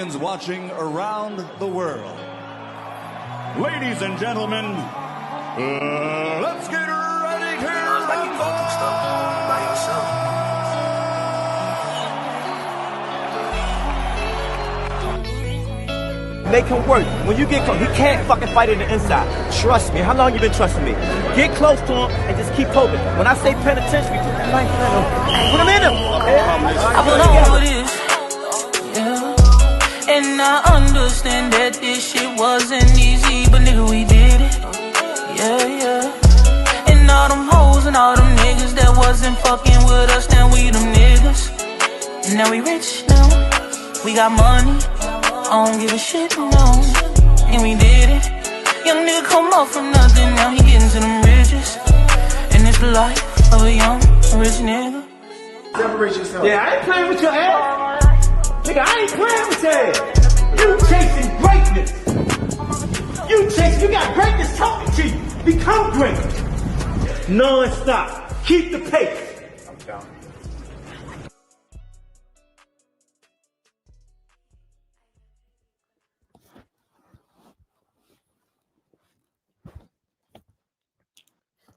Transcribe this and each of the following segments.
millions watching around the world. Ladies and gentlemen, let's get ready to Make him work. When you get close, he can't fucking fight in the inside. Trust me. How long you been trusting me? Get close to him and just keep poking. When I say penitentiary, put that knife in him. Put him in him. I know this. Yeah. And I understand that this shit wasn't easy, but nigga, we did it. Yeah, yeah. And all them hoes and all them niggas that wasn't fucking with us, now we them niggas. And now we rich now. We got money. I don't give a shit, no. And we did it. Young nigga come up from nothing, now he getting to them riches. And it's the life of a young rich nigga. Separate yourself. Yeah, I ain't playing with your ass. Nigga, I ain't playing with your ass. You chasing greatness. You got greatness talking to you. Become great. Non-stop. Keep the pace. I'm down.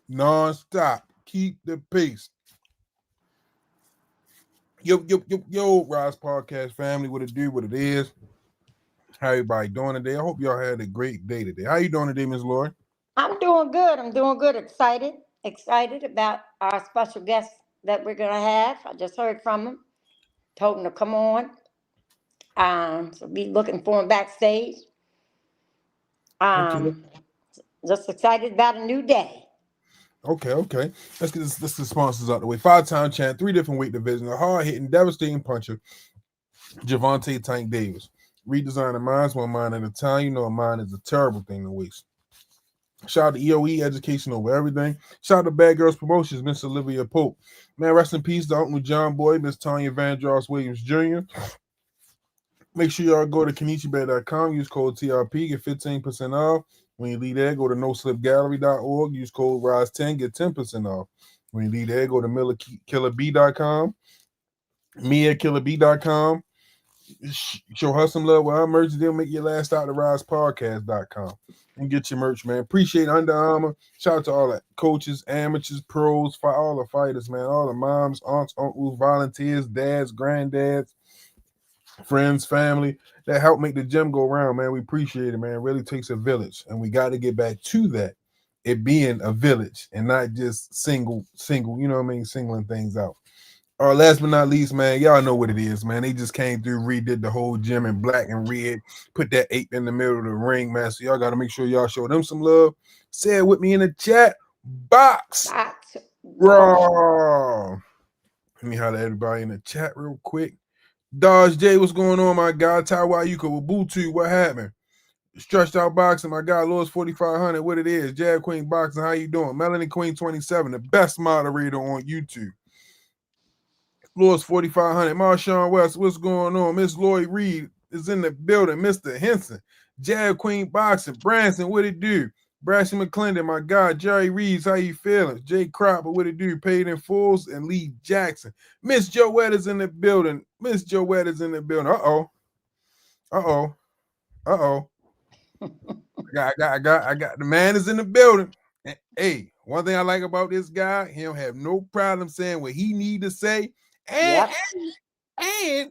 Non-stop. Keep the pace. Yo, Rize Podcast family, what it do, what it is. How everybody doing today? I hope y'all had a great day today. How you doing today, Ms. Lori? I'm doing good. Excited about our special guest that we're going to have. I just heard from him. Told him to come on. So be looking for him backstage. Okay. Just excited about a new day. Okay. Let's get the sponsors out the way. 5-time champ, 3 different weight divisions, a hard-hitting, devastating puncher, Javante Tank Davis. Redesigning minds one mind at a time. You know a mind is a terrible thing to waste. Shout out to EOE, education over everything. Shout out to Bad Girls Promotions, Miss Olivia Pope. Man, rest in peace to Uncle John Boy, Miss Tanya Vandross Williams Jr. Make sure y'all go to KenichiBed.com, use code TRP, get 15% off. When you leave there, go to noslipgallery.org, use code RISE10, get 10% off. When you leave there, go to MiaKillerB.com, MiaKillerB.com. Show her some love with her merch, then make your last stop to RisePodcast.com and get your merch, man. Appreciate Under Armour. Shout out to all the coaches, amateurs, pros, all the fighters, man. All the moms, aunts, uncles, volunteers, dads, granddads, friends, family that help make the gym go around, man. We appreciate it, man. It really takes a village, and we got to get back to that. It being a village and not just single, you know what I mean, singling things out. Last but not least, man, y'all know what it is, man. They just came through, redid the whole gym in black and red, put that 8 in the middle of the ring, man. So y'all got to make sure y'all show them some love. Say it with me in the chat. Box. Raw. Let me holler at everybody in the chat real quick. Dodge J, what's going on, my guy? Taiwayuka Wabutu, what happened? Stretched Out Boxing, my guy, Lewis 4500, what it is. Jab Queen Boxing, how you doing? Melanie Queen 27, the best moderator on YouTube. Lewis 4500, Marshawn West, what's going on? Miss Lloyd Reed is in the building. Mr. Henson, Jab Queen Boxing, Branson, what it do? Brashy McClendon, my guy, Jerry Reeves, how you feeling? Jay Cropper, what it do? Paid in Fulls, and Lee Jackson. Miss Joette is in the building. Uh-oh. I got the man is in the building. And, hey, one thing I like about this guy, he don't have no problem saying what he need to say. And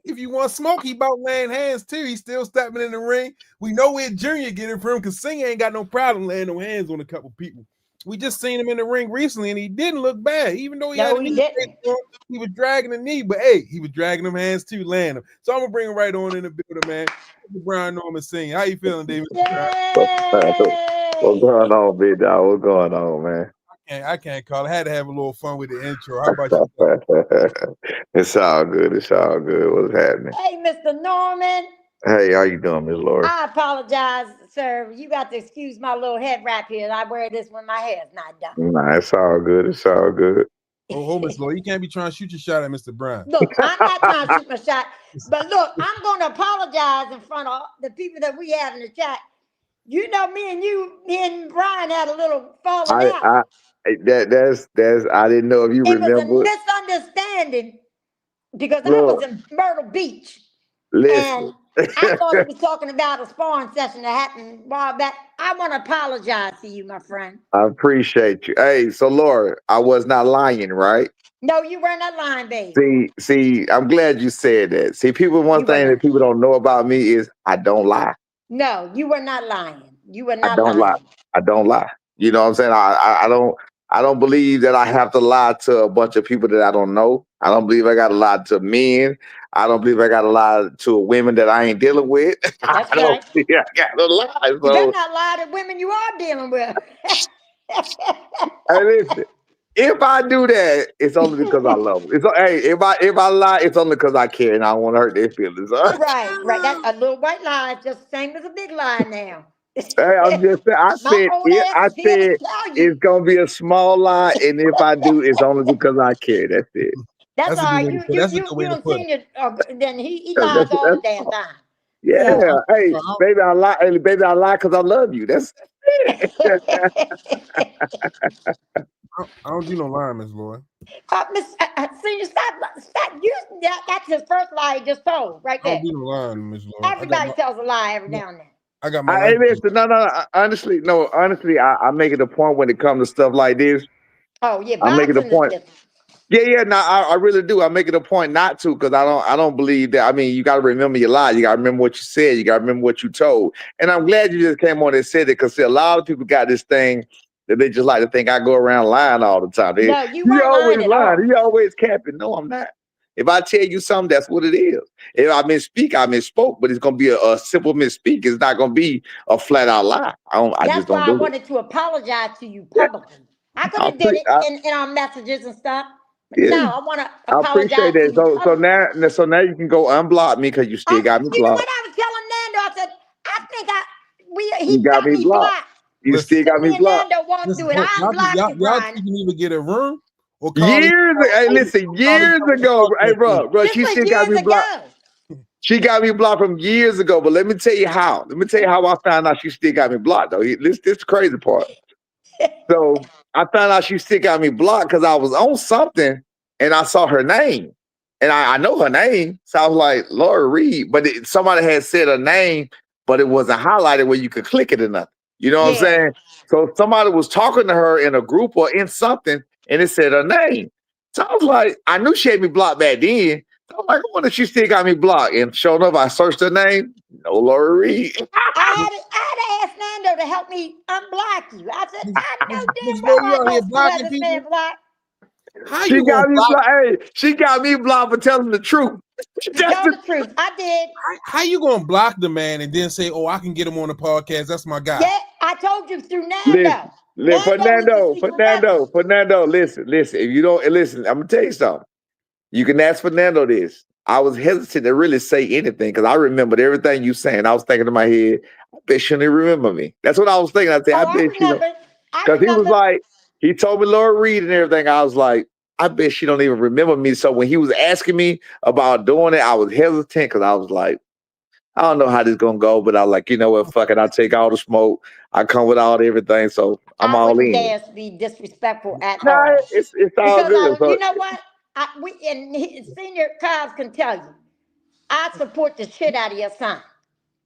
if you want smoke, he about laying hands too. He's still stepping in the ring. We know where Junior get it from because Singer ain't got no problem laying no hands on a couple people. We just seen him in the ring recently, and he didn't look bad, even though he was dragging the knee. But hey, he was dragging them hands too, laying them. So I'm gonna bring him right on in the building, man. Brian Norman Senior. How you feeling, David? What's going on, big dog? What's going on, man? I can't call it. I had to have a little fun with the intro. How about you? It's all good. What's happening? Hey, Mr. Norman. Hey, how you doing, Ms. Lori? I apologize, sir. You got to excuse my little head wrap here. I wear this when my hair's not done. Nah, it's all good. Oh, Miss Lori, you can't be trying to shoot your shot at Mr. Brown. Look, I'm not trying to shoot my shot, but look, I'm going to apologize in front of the people that we have in the chat. You know, me and Brian had a little falling out. That's I didn't know if you remember. It was a misunderstanding because I was in Myrtle Beach. Listen. I thought he was talking about a sparring session that happened a while back. I want to apologize to you, my friend. I appreciate you. Hey, so Laura, I was not lying, right? No, you were not lying, baby. See, I'm glad you said that. See, one You were thing not. that people don't know about me is I don't lie. No, you were not lying. You were I not don't lie. lying. I don't lie. You know what I'm saying? I don't believe that I have to lie to a bunch of people that I don't know. I don't believe I got to lie to men. I don't believe I got to lie to women that I ain't dealing with. I That's don't right. believe I got to lie. You better So, not lie to women you are dealing with. hey, listen. If I do that, it's only because I love them. Hey, if I lie, it's only because I care and I don't want to hurt their feelings. Huh? Right, right. That's a little white lie. It's just the same as a big lie now. Hey, I'm just saying. My old ass I is here to said tell you. it's gonna be a small lie, and if I do, it's only because I care. That's it. That's That's all a good right. way to put. That's a good way You to don't put it. seen it. Then he lies all the That's damn all. time. Yeah. So. Hey, baby, I lie. Hey, baby, I lie because I love you. That's it. I don't do no lying, Miss Laura. Senior, stop using that. That's his first lie he just told right I don't there. do no lying, Miss Laura. Everybody tells a lie every now and then. I got my Hey, life. listen, no. Honestly, no. Honestly, I make it a point when it comes to stuff like this. Oh yeah, I make it a boxing is point. different. Yeah. No, I really do. I make it a point not to because I don't believe that. I mean, you got to remember your lie. You got to remember what you said. You got to remember what you told. And I'm glad you just came on and said it because a lot of people got this thing that they just like to think I go around lying all the time. No, you You weren't always lying at lying. all. You always capping. No, I'm not. If I tell you something, that's what it is. If I misspeak, I misspoke, but it's gonna be a simple misspeak. It's not gonna be a flat out lie. I just That's don't why I do it. wanted to apologize to you Yeah, publicly. I could have did it in our messages and stuff, but no, yeah. I want to I appreciate apologize to that. you publicly. So now you can go unblock me because you still got me You know what blocked. I was telling Nando? I said I think You he got got me me blocked. blocked. You Listen, still So got me me and blocked. Nando walked listen. through it. I unblocked you, Y'all Brian. two can either get a room or Years ago, hey, or listen, call each years other ago, hey, bro, This she was still got years me blocked. ago. She got me blocked from years ago. But let me tell you how. Let me tell you how I found out she still got me blocked. Though this the crazy part. So I found out she still got me blocked because I was on something and I saw her name. And I know her name. So I was like, Laura Reed. But somebody had said her name, but it wasn't highlighted where you could click it or nothing. You know what I'm Yeah. saying? So somebody was talking to her in a group or in something, and it said her name. So I was like, I knew she had me blocked back then. So I'm like, I wonder if she still got me blocked. And sure enough, I searched her name. No Laura Reed. I had to ask Nando to help me unblock you. I said, I know Miss damn Laura, well you I out here don't still have blocking this man people? blocked. How She you gonna got me block? blocked. Hey, she got me blocked for telling the truth. That's Tell the the truth. I did. How you gonna block the man and then say, "Oh, I can get him on the podcast"? That's my guy. Yeah, I told you through listen. Nando. Nando is the secret weapon. Fernando, listen. If you don't listen, I'm gonna tell you something. You can ask Fernando this. I was hesitant to really say anything because I remembered everything you saying. I was thinking in my head, I bet she don't remember me. That's what I was thinking. I said, I Oh, I bet she don't. remember. I Because he was remember. like, he told me Laura Reed and everything. I was like, I bet she don't even remember me. So when he was asking me about doing it, I was hesitant because I was like, I don't know how this gonna go, but I was like, you know what, fuck it, I'll take all the smoke. I come with all everything, so I'm I all wouldn't in. dare to be disrespectful at Nah, all. it's all Because good. So you know what? Senior Cubs can tell you, I support the shit out of your son.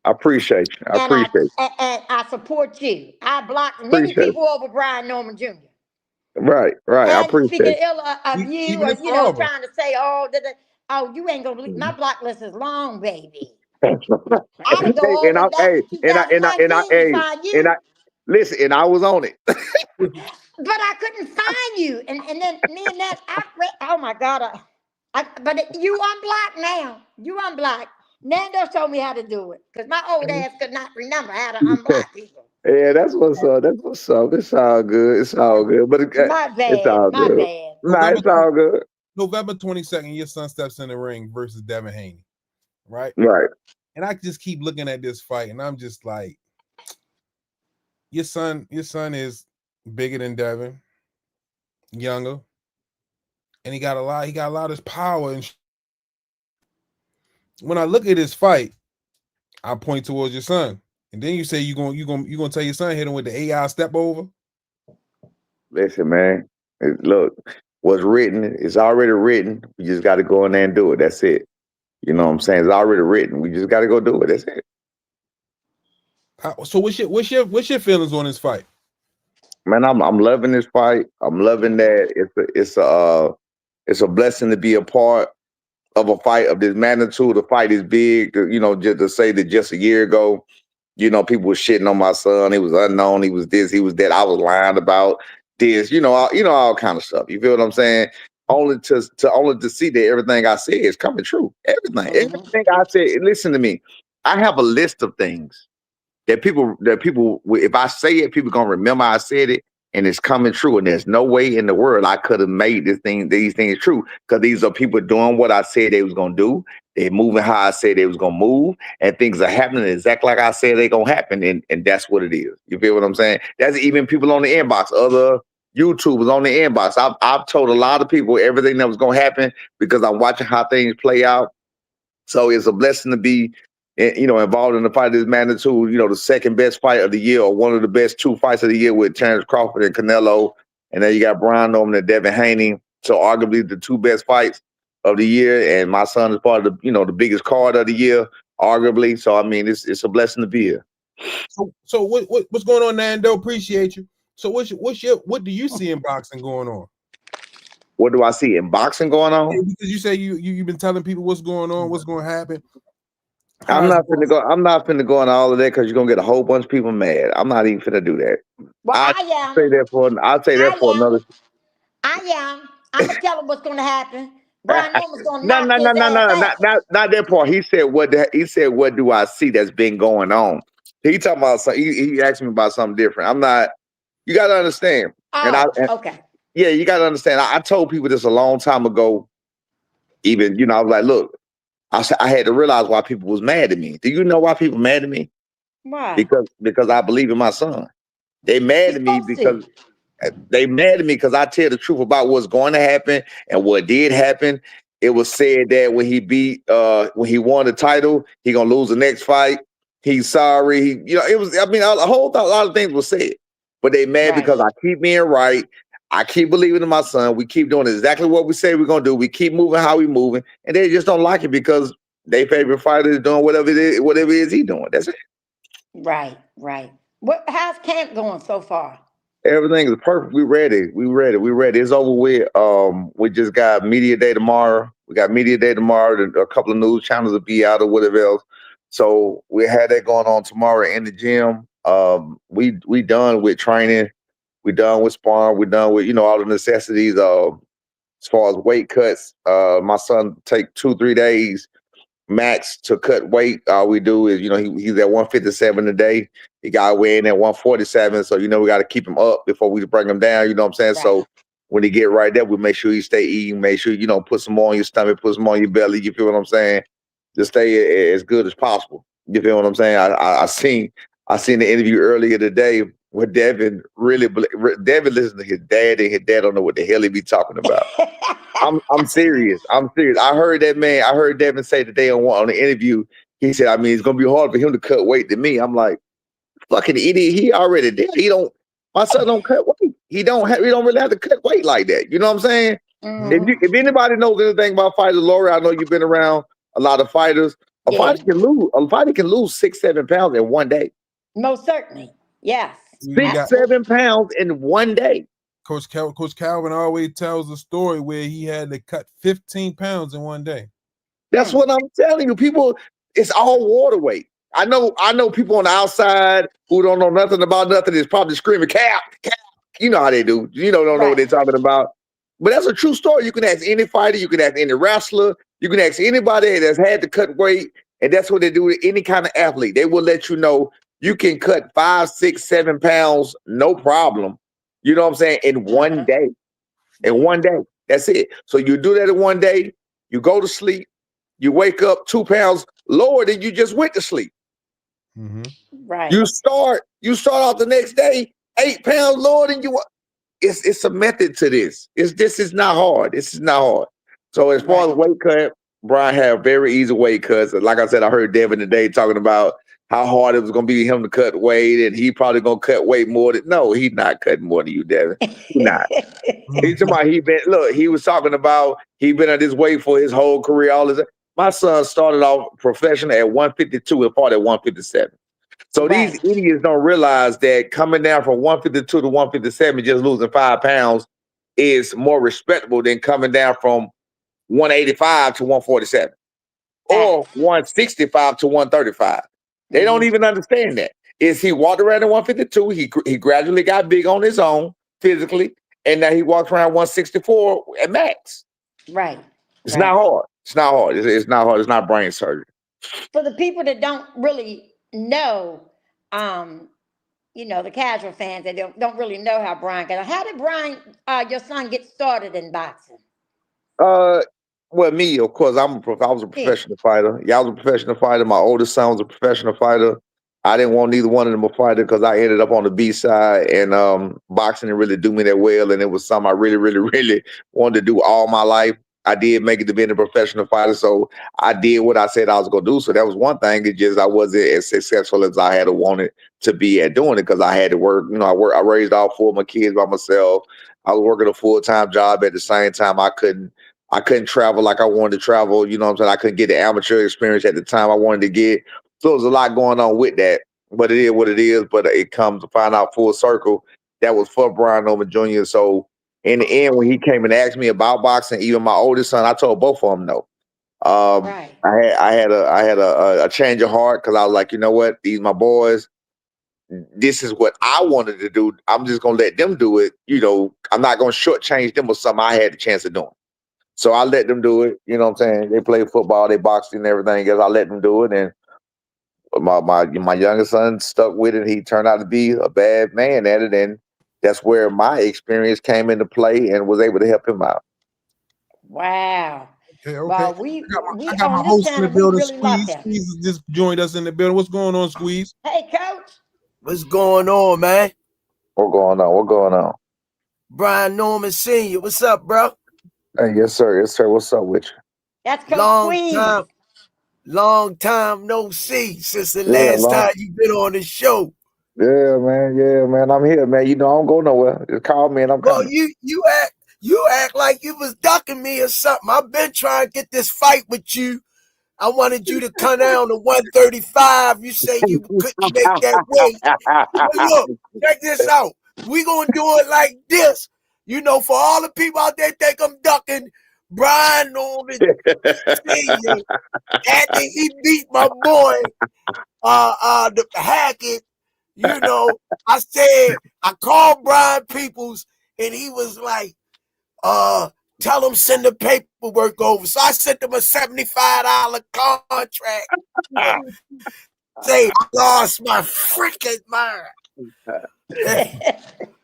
I appreciate you. I And appreciate you. I support you. I blocked many Appreciate people over Brian Norman Jr. you. Right. I I ain't appreciate speaking ill of you Even or his father. trying to say, oh, you ain't gonna believe my block list is long, baby. you. I would go Hey, all and the I way back hey, to 2019 to find and you. I listen, and I was on it. But I couldn't find you. And then me and that, oh my God. You unblocked now. You unblocked. Nando showed me how to do it because my old ass could not remember how to unblock people. Yeah, that's what's up. That's what's up. It's all good. It's all good. But My it's bad. all My good. bad. Nah, it's all good. November 22nd, your son steps in the ring versus Devin Haney, right? Right. And I just keep looking at this fight, and I'm just like, your son is bigger than Devin, younger, and he got a lot of power. And when I look at this fight, I point towards your son, and then you say you gonna tell your son hit him with the AI step over. Listen, man. Look, what's written is already written. You just got to go in there and do it. That's it. You know what I'm saying? It's already written. We just got to go do it. That's it. So what's your feelings on this fight? Man, I'm loving this fight. I'm loving that it's a blessing to be a part of a fight of this magnitude. The fight is big. Just to say that just a year ago, people were shitting on my son. He was unknown. He was this. He was that. I was lying about this. All kind of stuff. You feel what I'm saying? Only to see that everything I said is coming true. Everything I said. Listen to me. I have a list of things that people, if I say it, people gonna remember I said it, and it's coming true. And there's no way in the world I could have made these things true, because these are people doing what I said they was gonna do. They're moving how I said they was gonna move, and things are happening exactly like I said they gonna happen, and that's what it is. You feel what I'm saying? That's even people on the inbox, other YouTubers on the inbox. I've told a lot of people everything that was gonna happen because I'm watching how things play out. So it's a blessing to be, involved in the fight of this magnitude. The second best fight of the year, or one of the best two fights of the year, with Terrence Crawford and Canelo, and then you got Brian Norman and Devin Haney. So arguably the two best fights of the year, and my son is part of the biggest card of the year, arguably. So I mean, it's a blessing to be here. So what's going on, Nando? Appreciate you. So what do you see in boxing going on? What do I see in boxing going on? Yeah, because you say you've been telling people what's going on, what's going to happen. I'm not finna go into all of that, because you're gonna get a whole bunch of people mad. I'm not even finna do that. Well, I'll say that for another. I am. I'm gonna tell him what's gonna happen. Brian Norman's gonna No, knock his ass out. not that part. He said what do I see that's been going on? He talking about something. He asked me about something different. I'm not. You got to understand. Okay. Yeah, you got to understand. I told people this a long time ago. Even I was like, look, I had to realize why people was mad at me. Do you know why people mad at me? Why? Because I believe in my son. They mad at me because I tell the truth about what's going to happen and what did happen. It was said that when he won the title, he gonna lose the next fight. He's sorry. It was. I mean, a lot of things were said, but they mad because I keep being right. I keep believing in my son. We keep doing exactly what we say we're gonna do. We keep moving how we moving, and they just don't like it because their favorite fighter is doing whatever it is he doing. That's it. Right. How's camp going so far? Everything is perfect. We ready. It's over with. We just got media day tomorrow. A couple of news channels will be out or whatever else. So we had that going on tomorrow in the gym. We done with training. We done with sparring. We done with all the necessities. As far as weight cuts, my son take 2-3 days max to cut weight. All we do is, he's at 157 a day. He got weighing at 147. So, we got to keep him up before we bring him down. You know what I'm saying? Right. So when he get right there, we make sure you stay eating, make sure, put some more on your stomach, put some more on your belly. You feel what I'm saying? Just stay as good as possible. You feel what I'm saying? I seen the interview earlier today where Devin listens to his dad, and his dad don't know what the hell he be talking about. I'm serious. I heard Devin say today on the interview, he said, I mean, it's gonna be hard for him to cut weight than me. I'm like, fucking idiot. He already did. My son don't cut weight. He don't really have to cut weight like that. You know what I'm saying? Mm-hmm. If anybody knows anything about fighters, Lori, I know you've been around a lot of fighters. A fighter can lose 6-7 pounds in one day. Most certainly. Yes. 6-7 pounds in one day. Coach Calvin always tells a story where he had to cut 15 pounds in one day. That's what I'm telling you. People, it's all water weight. I know people on the outside who don't know nothing about nothing is probably screaming, Cap. You know how they do. Don't know what they're talking about. But that's a true story. You can ask any fighter. You can ask any wrestler. You can ask anybody that's had to cut weight. And that's what they do with any kind of athlete. They will let you know you can cut 5, 6, 7 pounds, no problem. You know what I'm saying? In one day. In one day. That's it. So you do that in one day. You go to sleep. You wake up 2 pounds lower than you just went to sleep. Mm-hmm. Right. You start out the next day 8 pounds lower than you. It's a method to this. This is not hard. This is not hard. So as far as weight cut, Brian had very easy weight cuts. Like I said, I heard Devin today talking about how hard it was going to be him to cut weight, and he probably going to cut weight more than. No, he's not cutting more than you, Devin. He's not. He's talking about he was talking about he been at this weight for his whole career, all this. My son started off professional at 152 and fought at 157. So Right. these idiots don't realize that coming down from 152 to 157, just losing 5 pounds, is more respectable than coming down from 185 to 147 or 165 to 135. They don't even understand that. Is he walked around at 152? He gradually got big on his own physically, and now he walks around 164 at max. Right. It's not hard. It's not hard. It's not hard. It's not brain surgery. For the people that don't really know, you know, the casual fans that don't really know how Brian got. How did Brian, your son, get started in boxing? Well, me, of course, I was a professional fighter. Yeah, I was a professional fighter. My oldest son was a professional fighter. I didn't want neither one of them a fighter because I ended up on the B side, and boxing didn't really do me that well, and it was something I really, really, really wanted to do all my life. I did make it to being a professional fighter, so I did what I said I was going to do. So that was one thing. It's just I wasn't as successful as I had wanted to be at doing it because I had to work. You know, I raised all 4 of my kids by myself. I was working a full-time job at the same time. I couldn't travel like I wanted to travel. You know what I'm saying? I couldn't get the amateur experience at the time I wanted to get. So there's a lot going on with that. But it is what it is. But it comes to find out full circle that was for Brian Norman Jr. So in the end, when he came and asked me about boxing, even my oldest son, I told both of them no. Right. I had a change of heart because I was like, you know what? These my boys. This is what I wanted to do. I'm just gonna let them do it. You know, I'm not gonna shortchange them with something I had the chance of doing. So I let them do it. You know what I'm saying? They play football, they boxed and everything else. I let them do it, and my youngest son stuck with it. He turned out to be a bad man at it, and that's where my experience came into play and was able to help him out. Wow. Okay. Well, we I got my on this host in the channel, we building, really love Squeeze. him. Squeeze just joined us in the building. What's going on, Squeeze? Hey, Coach. What's going on, man? What going on? What going on? Brian Norman Sr., what's up, bro? Hey, yes, sir. Yes, sir. What's up with you? That's Coach Squeeze. Long time no see since the last time you've been on the show. Yeah, man. Yeah, man. I'm here, man. You know, I don't go nowhere. Just call me and I'm coming. You act like you was ducking me or something. I've been trying to get this fight with you. I wanted you to come down to 135. You say you couldn't make that weight. But look, check this out. We gonna do it like this. You know, for all the people out there think I'm ducking, Brian Norman Sr. after he beat my boy, the Hackett. You know, I called Brian Peoples and he was like, tell him send the paperwork over. So I sent him a $75 contract. Say, I lost my freaking mind.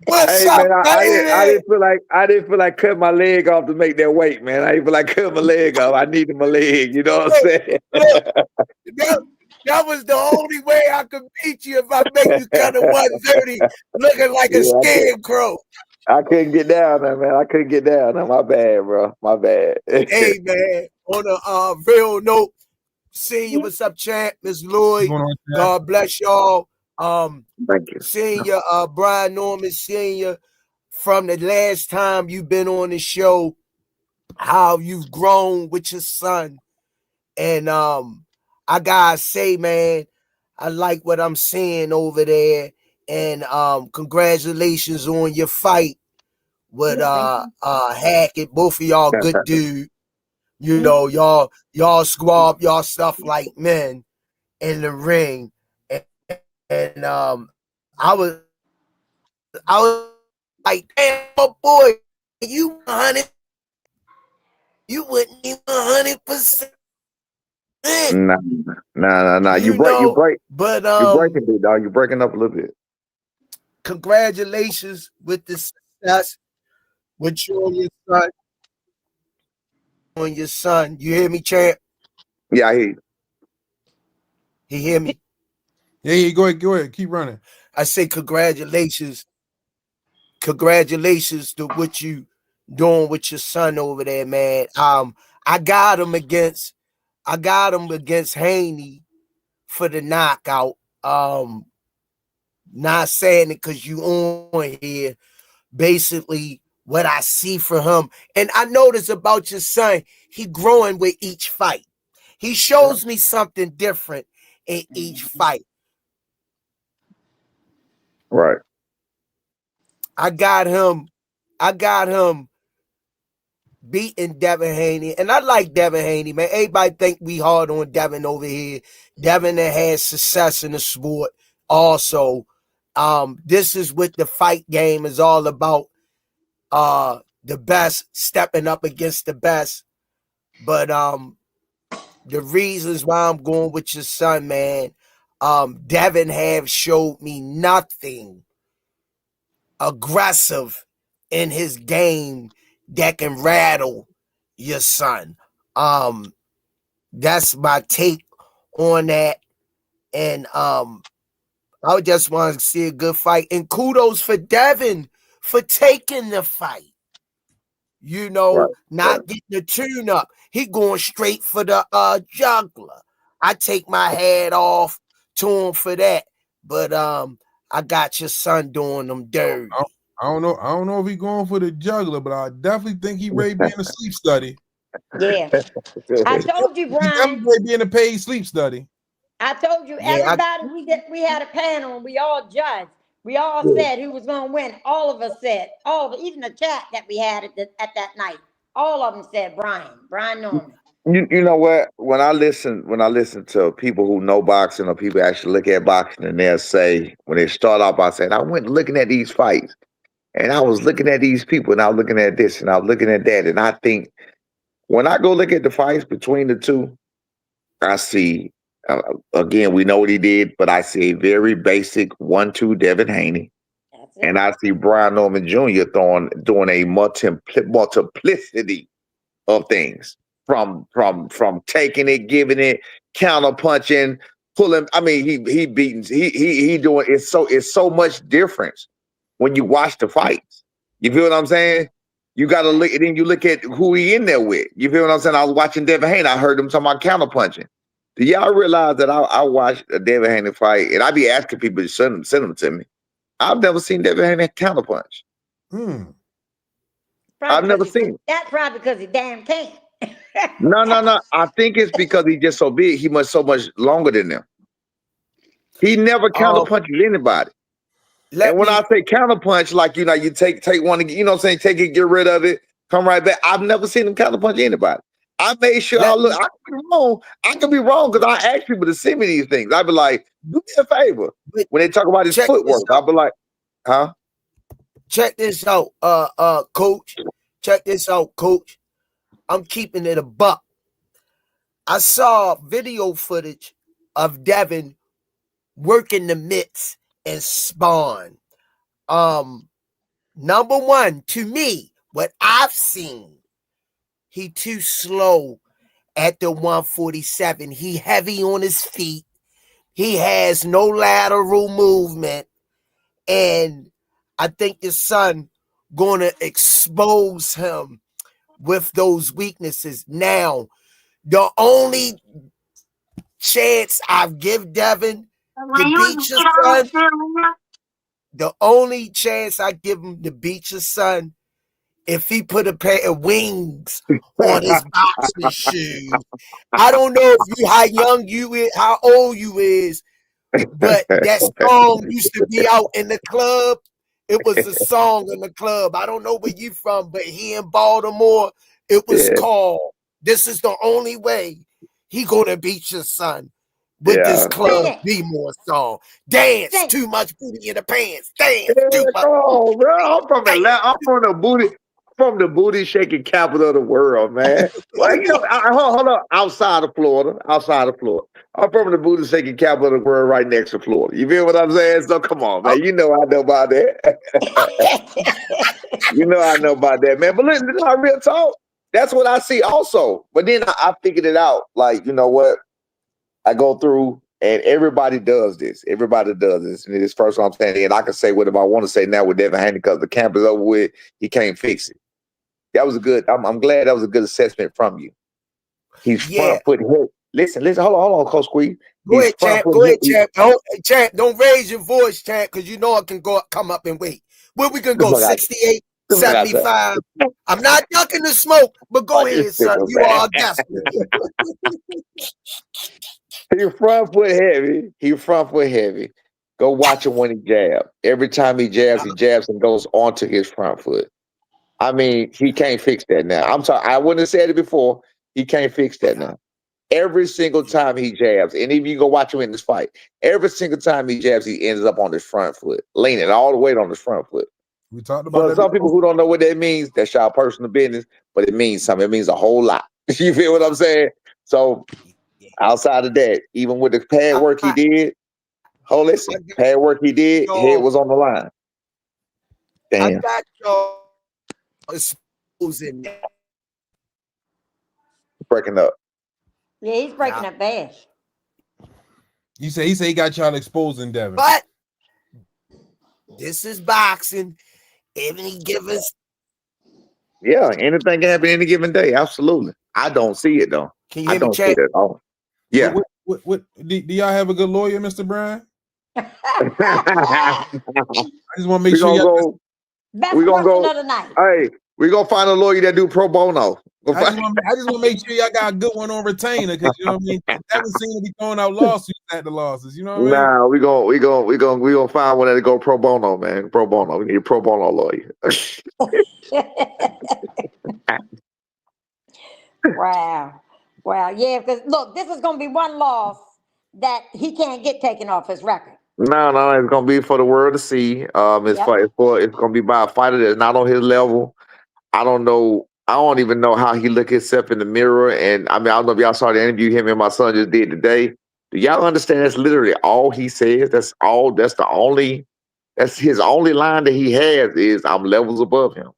What's up, man? I didn't feel like cutting my leg off to make that weight, man. I didn't feel like cutting my leg off. I needed my leg. You know what I'm saying? That was the only way I could beat you if I make you cut a 130 looking like a scarecrow. I couldn't get down there, man. I couldn't get down there. My bad, bro. My bad. Hey, man. On a real note, Senior, what's up, champ? Miss Lloyd. God bless y'all. Thank you. Senior, Brian Norman Senior, from the last time you've been on the show, how you've grown with your son. And I gotta say, man, I like what I'm seeing over there. And congratulations on your fight with Hackett. Both of y'all good dude. You know, y'all squab y'all stuff like men in the ring. And I was like, damn, my boy, you 100, you wouldn't even 100%. Nah. You break. But you're breaking it, dog. You're breaking up a little bit. Congratulations with the success with you and your son. On your son, you hear me, champ? Yeah, I hear you. He hear me? Yeah, go ahead, keep running. I say congratulations to what you doing with your son over there, man. I got him against Haney for the knockout. Not saying it because you on here. Basically, what I see for him, and I notice about your son, he growing with each fight. He shows me something different in each fight. Right. I got him beating Devin Haney. And I like Devin Haney, man. Everybody think we hard on Devin over here. Devin that has success in the sport also. This is what the fight game is all about. The best stepping up against the best. But the reasons why I'm going with your son, man, Devin have showed me nothing aggressive in his game that can rattle your son. That's my take on that. And I just want to see a good fight. And kudos for Devin for taking the fight. You know, not getting the tune up. He going straight for the juggler. I take my hat off to him for that. But I got your son doing them dirty. I don't know if he going for the juggler, but I definitely think he ready be in a sleep study. Yeah. I told you, He Brian. definitely ready be in a paid sleep study. I told you, everybody, we had a panel and we all judged. We all said who was going to win. All of us said, even the chat that we had at that night, all of them said Brian Norman. You know what? When I listen to people who know boxing or people actually look at boxing, and they'll say, when they start off by saying, I went looking at these fights and I was looking at these people and I was looking at this and I was looking at that. And I think when I go look at the fights between the two, I see, again, we know what he did, but I see a very basic 1-2 Devin Haney. And I see Brian Norman Jr. doing a multiplicity of things. From taking it, giving it, counter punching, pulling. I mean, he doing it's so much difference when you watch the fights. You feel what I'm saying? You got to look, and then you look at who he in there with. You feel what I'm saying? I was watching Devin Haney. I heard him talking about counter punching. Do y'all realize that I watched a Devin Haney fight, and I be asking people to send them to me. I've never seen Devin Haney counter punch. I've never seen it. That's probably because he damn can't. No. I think it's because he's just so big. He must so much longer than them. He never counter punches anybody. And when I say counter punch, like, you take one, you know what I'm saying, take it, get rid of it, come right back. I've never seen him counter punch anybody. I made sure I could be wrong. I could be wrong because I ask people to send me these things. I'd be like, do me a favor. When they talk about his footwork, I'll be like, huh? Check this out, coach. Check this out, coach. I'm keeping it a buck. I saw video footage of Devin working the mitts and spawn. Number one, to me, what I've seen, he too slow at the 147. He heavy on his feet. He has no lateral movement. And I think his son gonna expose him with those weaknesses. Now, the only chance I've give Devin to beat your son, the only chance I give him to beat your son, if he put a pair of wings on his boxing shoes. I don't know how young you is, how old you is, but that song used to be out in the club. It was a song in the club. I don't know where you from, but here in Baltimore, it was called "This Is the Only Way He Gonna Beat Your Son" with this Club B-More song. Dance, too much booty in the pants. Dance, too much. Oh, bro, I'm from the booty shaking capital of the world, man. Well, hold on. Outside of Florida. I'm from the booty shaking capital of the world, right next to Florida. You feel what I'm saying? So come on, man. You know I know about that. You know I know about that, man. But listen, real talk. That's what I see also. But then I figured it out. Like, you know what? I go through, and everybody does this. Everybody does this. And this first one I'm saying, and I can say whatever I want to say now with Devin Haney because the camp is over with. He can't fix it. That was a good. I'm glad that was a good assessment from you. He's front foot hit. Listen. Hold on, Coach Squeeze. Go ahead, champ. Champ, don't raise your voice, champ, because you know I can come up and wait. Where we gonna go? 68. 75. I'm not ducking the smoke, but go ahead, son. You are a guest. He front foot heavy. He front foot heavy. Go watch him when he jabs. Every time he jabs and goes onto his front foot. I mean, he can't fix that now. I'm sorry. I wouldn't have said it before. He can't fix that now. Every single time he jabs, and if you go watch him in this fight, every single time he jabs, he ends up on his front foot, leaning all the weight on his front foot. We talked about that. Some people who don't know what that means, that's y'all personal business, but it means something. It means a whole lot. You feel what I'm saying? So outside of that, even with the pad work he did, pad work he did, head was on the line. Damn. I got y'all exposing that. Breaking up. Yeah, he's breaking up bad. He said he got y'all exposing Devin. But this is boxing. Any given. Yeah, anything can happen any given day. Absolutely. I don't see it though. Can you I hear me, don't see Chad? it at all. Yeah. What do y'all have a good lawyer, Mr. Bryan? I just want to make sure y'all. Best We're gonna question go. of the night. Hey, we're gonna find a lawyer that do pro bono. I just want to make sure y'all got a good one on retainer, because you know what I mean. Haven't seen to be throwing out lawsuits at the losses. You know what I mean? Nah, we gonna find one that go pro bono, man. Pro bono. We need a pro bono lawyer. Wow. Yeah, because look, this is gonna be one loss that he can't get taken off his record. No, it's gonna be for the world to see. It's gonna be by a fighter that's not on his level. I don't know. I don't even know how he look himself in the mirror. And I mean, I don't know if y'all saw the interview him and my son just did today. Do y'all understand? That's literally all he says. That's his only line that he has is, "I'm levels above him.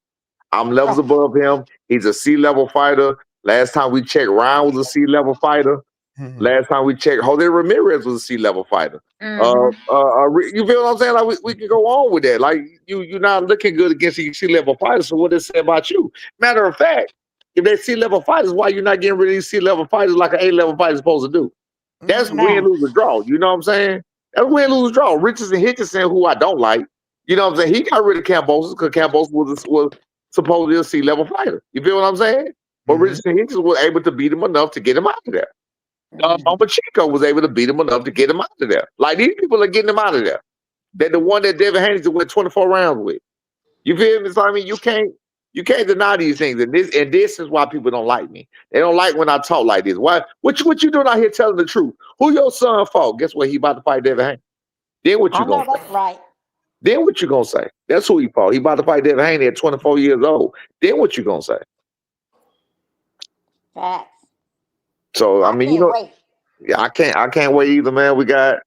I'm levels above him. He's a C-level fighter." Last time we checked, Ryan was a C-level fighter. Mm-hmm. Last time we checked, Jose Ramirez was a C-level fighter. Mm-hmm. You feel what I'm saying? Like we can go on with that. Like you're not looking good against these C-level fighters. So what does it say about you? Matter of fact, if they're C-level fighters, why you not getting rid of these C-level fighters like an A-level fighter is supposed to do? That's win, lose, or draw. You know what I'm saying? That's win, lose, or draw. Richardson Hitchison, who I don't like, you know what I'm saying? He got rid of Cambosos because Cambosos was supposedly a C-level fighter. You feel what I'm saying? But Richardson Hitchison was able to beat him enough to get him out of there. Chico was able to beat him enough to get him out of there. Like, these people are getting him out of there. They're the one that Devin Haney went 24 rounds with. You feel me? So I mean, you can't deny these things. And this is why people don't like me. They don't like when I talk like this. Why? What you doing out here telling the truth? Who your son fought? Guess what? He about to fight Devin Haney. Then what you gonna say? That's right. Then what you gonna say? That's who he fought. He about to fight Devin Haney at 24 years old. Then what you gonna say? Facts. So I mean, wait. Yeah, I can't wait either, man. We got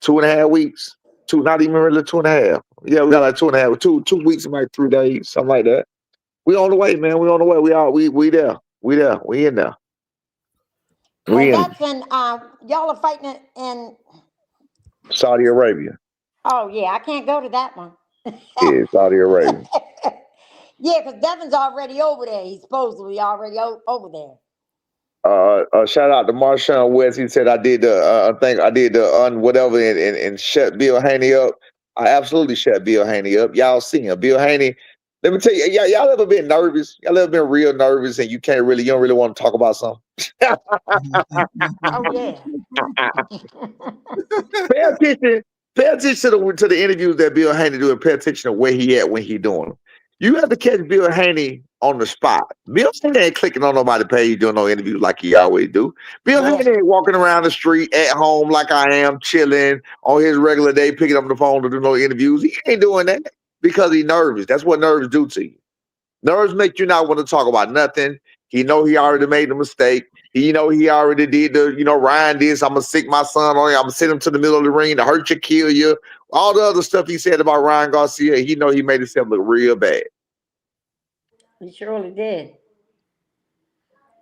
2.5 weeks. Not even really 2.5. Yeah, we got like 2.5, 2 weeks and like 3 days, something like that. We on the way, man. We on the way. We there. We there. We in there. That's in y'all are fighting in Saudi Arabia. Oh yeah, I can't go to that one. Yeah, Saudi Arabia. Yeah, because Devin's already over there. He's supposedly already over there. Shout out to Marshawn West. He said I did the whatever and shut Bill Haney up. I absolutely shut Bill Haney up. Y'all see him. Bill Haney, let me tell you, y'all ever been nervous? Y'all ever been real nervous and you don't really want to talk about something? Oh yeah. Pay attention to the interviews that Bill Haney do and pay attention to where he at when he doing them. You have to catch Bill Haney on the spot. Bill Haney ain't clicking on nobody's page doing no interviews like he always do. Bill Haney ain't walking around the street at home like I am, chilling on his regular day, picking up the phone to do no interviews. He ain't doing that because he's nervous. That's what nerves do to you. Nerves make you not want to talk about nothing. He know he already made the mistake. He already did Ryan this. I'm going to sick my son on you. I'm going to send him to the middle of the ring to hurt you, kill you. All the other stuff he said about Ryan Garcia, he know he made himself look real bad. He surely did.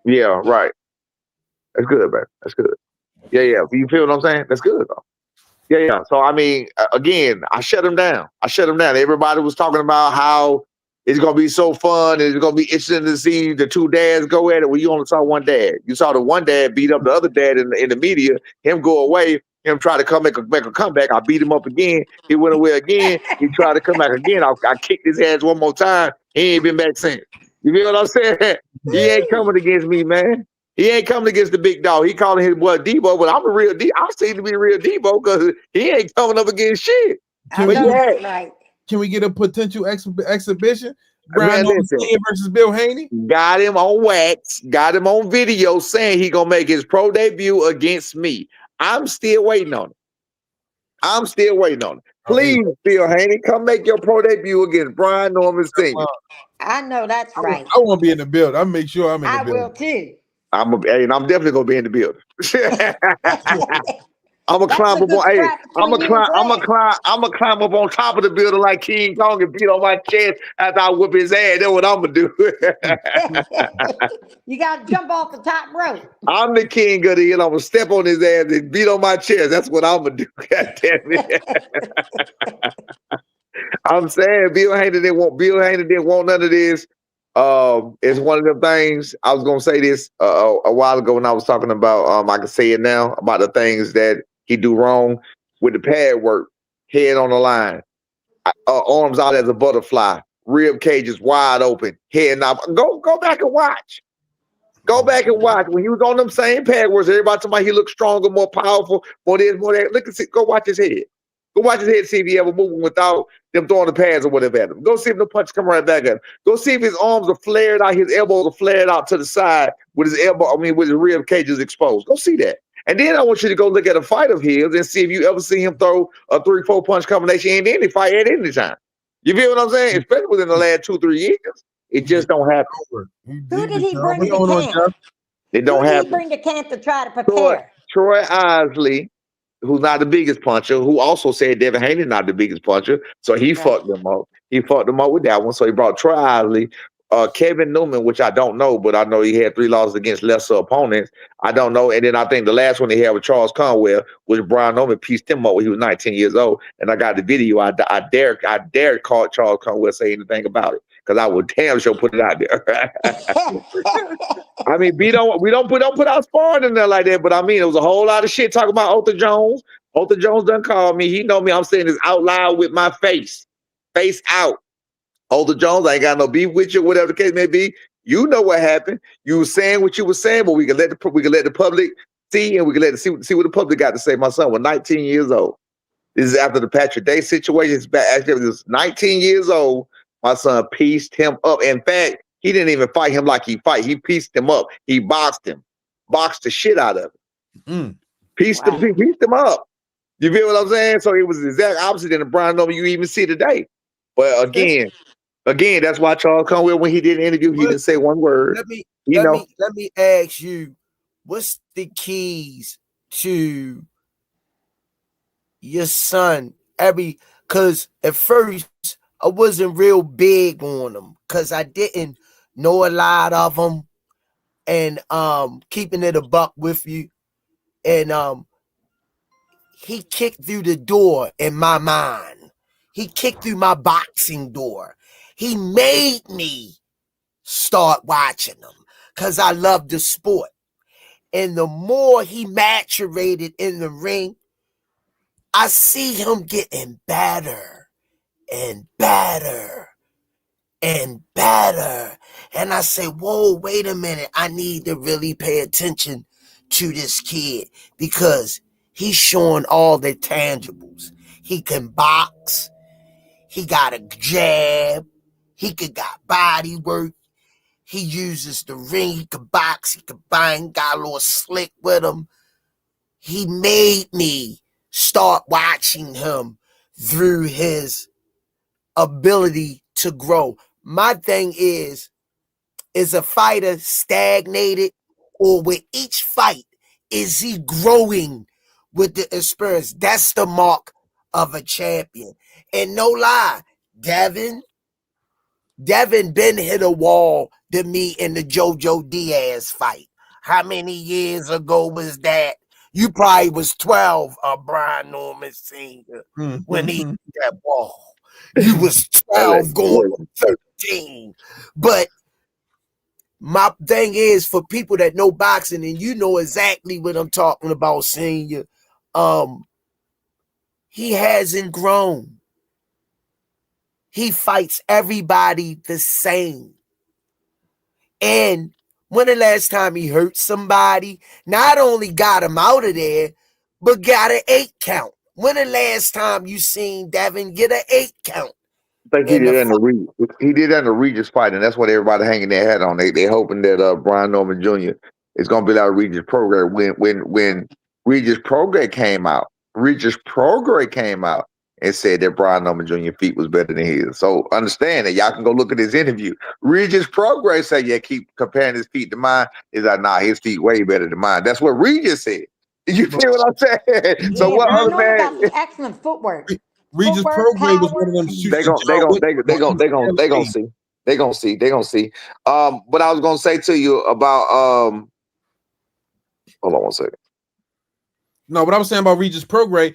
Yeah, right. That's good, man. That's good. Yeah. You feel what I'm saying? That's good, though. Yeah. So, I mean, again, I shut him down. Everybody was talking about how it's going to be so fun. It's going to be interesting to see the two dads go at it. Well, you only saw one dad. You saw the one dad beat up the other dad in the media, him go away. him try to make a comeback. I beat him up again. He went away again. He tried to come back again. I kicked his ass one more time. He ain't been back since. You feel what I'm saying? He ain't coming against me, man. He ain't coming against the big dog. He calling his boy Debo, but I'm a real D. I seem to be a real Debo because he ain't coming up against shit. I know that's right. Can we get a potential exhibition? Man, listen, versus Bill Haney. Got him on wax, got him on video saying he gonna make his pro debut against me. I'm still waiting on it. Please, Bill Haney, come make your pro debut against Brian Norman Sr. I know that's right. I want to be in the building. I'll make sure I'm in the building. I will too. I'm definitely gonna be in the building. I'm gonna climb up on. Hey, I'm gonna climb up on top of the building like King Kong and beat on my chest after I whip his ass. That's what I'm gonna do. You gotta jump off the top rope. I'm the king of the hill. I'm gonna step on his ass and beat on my chest. That's what I'm gonna do. God damn it. I'm saying Bill Haney didn't want none of this. It's one of them things. I was gonna say this a while ago when I was talking about. I can say it now about the things that he do wrong with the pad work, head on the line, arms out as a butterfly, rib cages wide open, head knob. Go back and watch. Go back and watch when he was on them same pad works. Everybody talking about he looked stronger, more powerful, more this, more that. Look and see. Go watch his head. Go watch his head, see if he ever moving without them throwing the pads or whatever at him. Go see if the punch come right back at him. Go see if his arms are flared out, his elbows are flared out to the side with his with his rib cages exposed. Go see that. And then I want you to go look at a fight of his and see if you ever see him throw a 3-4 punch combination in any fight at any time. You feel what I'm saying? Especially within the last 2-3 years. It just don't happen. Who did he bring to camp? It don't happen. Who did he bring to camp to try to prepare? Troy Isley, who's not the biggest puncher, who also said Devin Haney not the biggest puncher, so he fucked them up. He fucked them up with that one, so he brought Troy Isley, Kevin Newman, which I don't know, but I know he had 3 losses against lesser opponents. I don't know, and then I think the last one he had with Charles Conwell, which Brian Norman pieced him up when he was 19 years old, and I got the video. I dare call Charles Conwell say anything about it, because I would damn sure put it out there. I mean, we don't put out sparring in there like that, but I mean, it was a whole lot of shit talking about Otha Jones. Otha Jones done called me. He know me. I'm saying this out loud with my face out. Otha Jones, I ain't got no beef with you, whatever the case may be. You know what happened. You were saying what you were saying, but we can let the public see, and we can see what the public got to say. My son was 19 years old. This is after the Patrick Day situation. It's back. Actually, he was 19 years old. My son pieced him up. In fact, he didn't even fight him like he fight. He pieced him up. He boxed the shit out of him. Pieced him up. You feel what I'm saying? So it was the exact opposite than the Brian Norman you even see today. But again, that's why Charles Conwell, when he did an interview, he didn't say one word. Let me ask you, what's the keys to your son? Because at first I wasn't real big on him because I didn't know a lot of them, and keeping it a buck with you, and he kicked through the door in my mind. He kicked through my boxing door. He made me start watching him because I love the sport. And the more he maturated in the ring, I see him getting better and better and better. And I say, whoa, wait a minute. I need to really pay attention to this kid because he's showing all the tangibles. He can box. He got a jab. He got body work. He uses the ring. He can box. He can bang. Got a little slick with him. He made me start watching him through his ability to grow. My thing is a fighter stagnated, or with each fight, is he growing with the experience? That's the mark of a champion. And no lie, Devin been hit a wall to me in the JoJo Diaz fight. How many years ago was that? You probably was 12, Brian Norman Sr. when he hit that wall. You was 12 going on 13. But my thing is, for people that know boxing, and you know exactly what I'm talking about, Senior, he hasn't grown. He fights everybody the same. And when the last time he hurt somebody, not only got him out of there, but got an 8 count. When the last time you seen Devin get an 8 count? I think he did that in the Rize. He did that in the Regis fight, and that's what everybody hanging their hat on. They hoping that Brian Norman Jr. is gonna be like Regis Prograis. When Regis Prograis came out, and said that Brian Norman Jr. feet was better than his. So understand that y'all can go look at his interview. Regis Prograis said, "Yeah, keep comparing his feet to mine." Is like, nah, his feet way better than mine. That's what Regis said. You feel what I'm saying? Yeah, So what other man? got some excellent footwork. Regis Prograis was one of them shoots. They gonna see. But I was gonna say to you about hold on one second. No, but I was saying about Regis Prograis,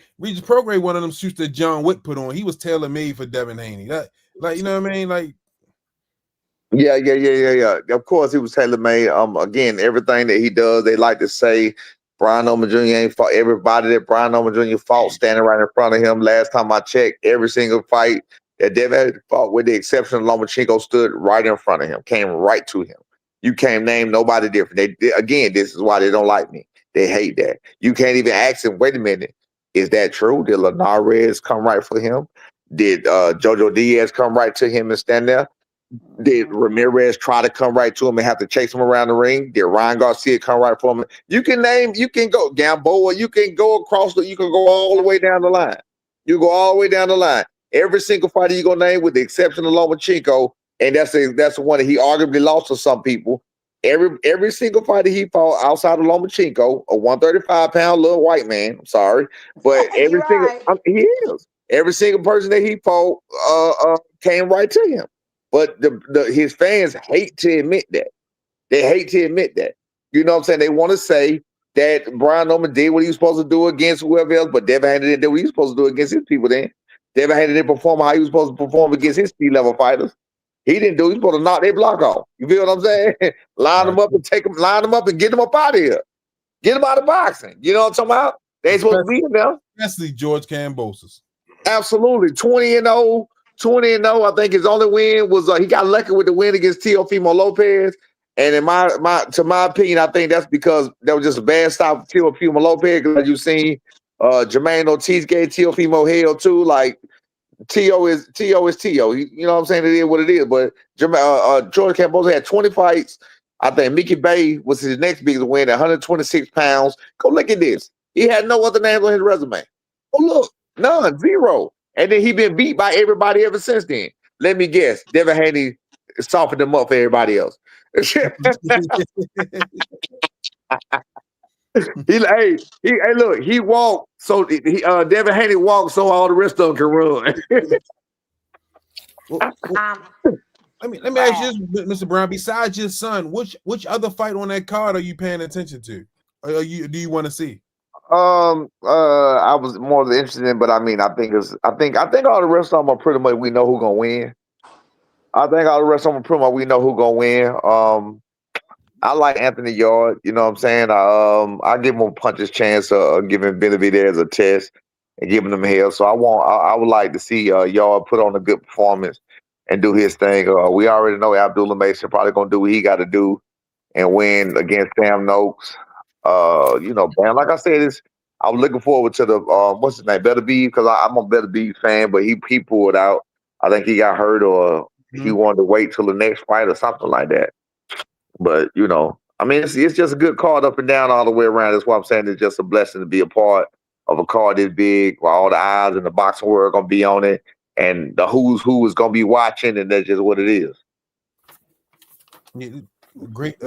one of them suits that John Wick put on. He was tailor made for Devin Haney. That, like, you know what I mean? Like, yeah. Of course, he was tailor made. Again, everything that he does, they like to say Brian Norman Jr. ain't fought. Everybody that Brian Norman Jr. fought standing right in front of him. Last time I checked, every single fight that Devin had fought, with the exception of Lomachenko, stood right in front of him, came right to him. You can't name nobody different. Again, this is why they don't like me. They hate that. You can't even ask him, wait a minute, is that true? Did Linares come right for him? Did Jojo Diaz come right to him and stand there? Did Ramirez try to come right to him and have to chase him around the ring? Did Ryan Garcia come right for him? You can go Gamboa, you can go all the way down the line. You go all the way down the line. Every single fighter you gonna name, with the exception of Lomachenko, and that's the one that he arguably lost to some people. Every single fighter he fought outside of Lomachenko, a 135-pound little white man. I'm sorry, but he is. Every single person that he fought came right to him. But his fans hate to admit that. They hate to admit that. You know what I'm saying? They want to say that Brian Norman did what he was supposed to do against whoever else, but Devin Haney didn't do what he was supposed to do against his people then. Devin Haney didn't perform how he was supposed to perform against his C-level fighters. He didn't do it. He was supposed to knock their block off. You feel what I'm saying? Line them up and get them up out of here. Get them out of boxing. You know what I'm talking about? They ain't supposed to be in there. Especially George Kambosos. Absolutely. 20-0. I think his only win was he got lucky with the win against Teofimo Lopez. And in my opinion, I think that's because that was just a bad stop for Teofimo Lopez. Because you've seen Jermaine Ortiz gave Teofimo hell too. Like, T.O. is T.O. You know what I'm saying? It is what it is. But George Kambosos had 20 fights. I think Mickey Bay was his next biggest win at 126 pounds. Go look at this. He had no other names on his resume. Oh, look. None. 0. And then he been beat by everybody ever since then. Let me guess. Devin Haney softened him up for everybody else. He walked so Devin Haney walked so all the rest of them can run. Let me ask you this, Mr. Brown. Besides your son, which other fight on that card are you paying attention to? Do you want to see? I was more interested in, but I think all the rest of them are pretty much we know who's gonna win. I think all the rest of them are pretty much we know who's gonna win. I like Anthony Yard, you know what I'm saying? I give him a puncher's chance of giving Benavidez a test and giving him hell. So I would like to see Yard put on a good performance and do his thing. We already know Abdullah Mason probably gonna do what he got to do and win against Sam Noakes. Man, like I said, I'm looking forward to the what's his name, Better Beef, because I'm a Better Beef fan, but he pulled out. I think he got hurt or he wanted to wait till the next fight or something like that. But it's just a good card up and down all the way around. That's why I'm saying it's just a blessing to be a part of a card this big, where all the eyes in the boxing world are gonna be on it, and the who's who is gonna be watching, and that's just what it is. Yeah. A great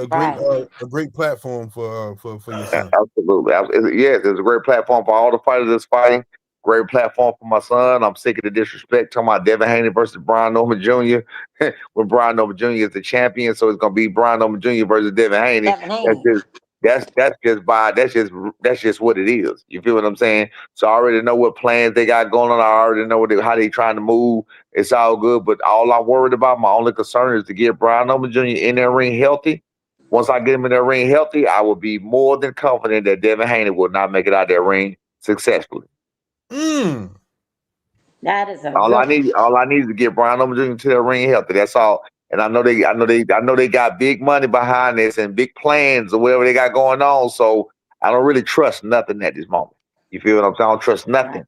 platform for your son. Absolutely. Yes, it's a great platform for all the fighters that's fighting. Great platform for my son. I'm sick of the disrespect talking about Devin Haney versus Brian Norman Jr. when Brian Norman Jr. is the champion, so it's gonna be Brian Norman Jr. versus Devin Haney. That's just what it is. You feel what I'm saying? So I already know what plans they got going on. I already know how they trying to move. It's all good, but all I'm worried about, my only concern is to get Brian Norman Jr. in that ring healthy. Once I get him in that ring healthy, I will be more than confident that Devin Haney will not make it out of that ring successfully. That is a All I good need is to get Brian Overton to the ring healthy. That's all. And I know they got big money behind this and big plans or whatever they got going on. So I don't really trust nothing at this moment. You feel what I'm saying? I don't trust nothing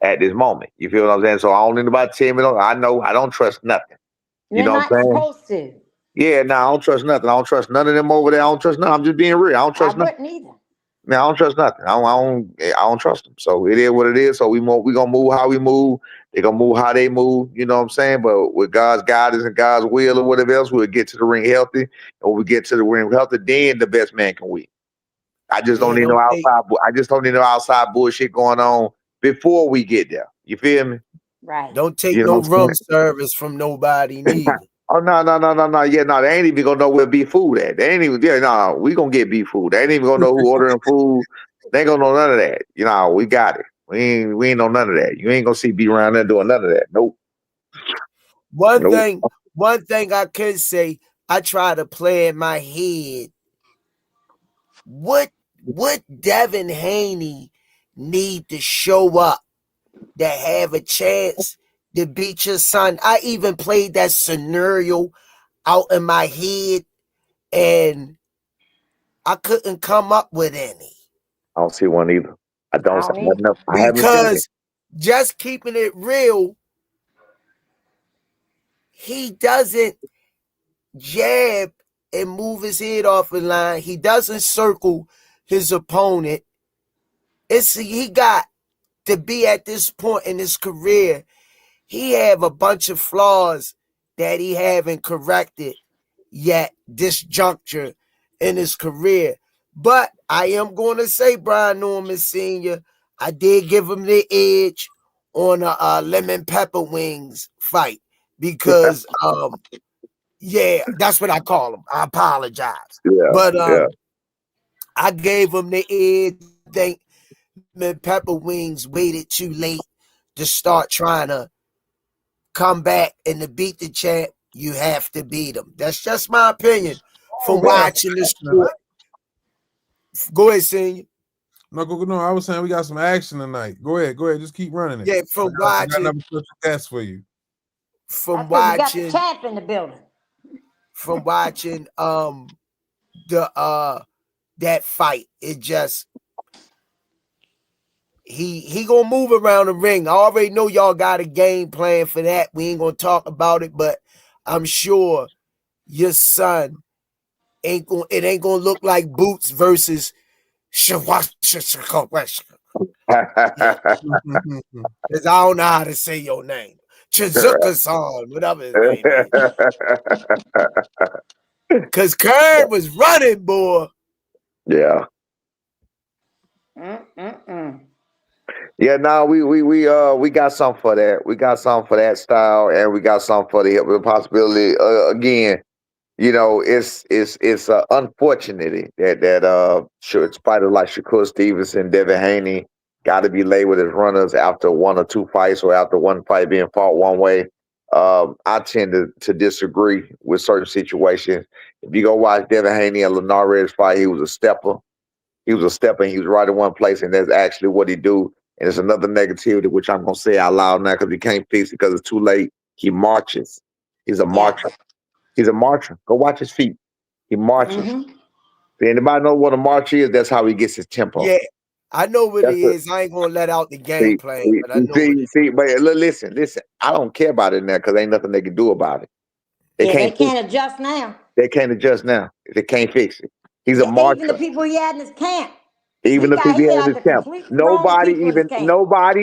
at this moment. You feel what I'm saying? So I don't need anybody to tell me. I know I don't trust nothing. You You're know not what I'm saying? supposed to. Yeah, no, I don't trust nothing. I don't trust none of them over there. I don't trust nothing. I'm just being real. I don't trust I nothing. wouldn't either. Man, I don't trust nothing. I don't trust them. So it is what it is. So we gonna move how we move. They gonna move how they move. You know what I'm saying? But with God's guidance and God's will or whatever else, we'll get to the ring healthy. And when we get to the ring healthy, then the best man can win. I just don't need no outside. I just don't need no outside bullshit going on before we get there. You feel me? Right. Don't take no room service from nobody neither. Oh no. Yeah, no, they ain't even gonna know where beef food at. They ain't even we gonna get beef food. They ain't even gonna know who ordering food. They ain't gonna know none of that. You know, we got it. We ain't know none of that. You ain't gonna see B around there doing none of that. Nope. One thing I can say, I try to play in my head. What Devin Haney need to show up that have a chance to beat your son? I even played that scenario out in my head, and I couldn't come up with any. I don't see one either. I haven't Because just keeping it real, he doesn't jab and move his head off the line. He doesn't circle his opponent. He got to be at this point in his career. He have a bunch of flaws that he haven't corrected yet this juncture in his career. But I am going to say, Brian Norman Sr., I did give him the edge on a lemon pepper wings fight because, yeah, that's what I call him. I apologize. Yeah, but I gave him the edge. I think lemon pepper wings waited too late to start trying to come back and to beat the champ. You have to beat him. That's just my opinion from watching the sport. Go ahead, Senior. No, I was saying we got some action tonight. Go ahead. Just keep running it. Yeah, from watching. I got another special guest for you. From watching. We got the champ in the building. From watching that fight, it just he gonna move around the ring. I already know y'all got a game plan for that. We ain't gonna talk about it, but I'm sure your son ain't gonna look like Boots versus because I don't know how to say your name. Chizuka-san, whatever his name is. Because Kern was running, boy. Yeah. Yeah, no, we got something for that. We got something for that style, and we got something for the possibility. Again, you know, it's unfortunate that fighters like Shakur Stevenson, Devin Haney got to be labeled as runners after one or two fights or after one fight being fought one way. I tend to disagree with certain situations. If you go watch Devin Haney and Linares fight, he was a stepper. He was right in one place, and that's actually what he do. And it's another negativity, which I'm going to say out loud now because he can't fix it because it's too late. He marches. He's a marcher. He's a marcher. Go watch his feet. He marches. If anybody know what a march is, that's how he gets his tempo. Yeah, I know what it is. I ain't going to let out the game plan, but I know but listen. I don't care about it now because ain't nothing they can do about it. They can't adjust now. They can't adjust now. They can't fix it. He's a marcher. Even the people he had in his camp. Even the people in his camp. Nobody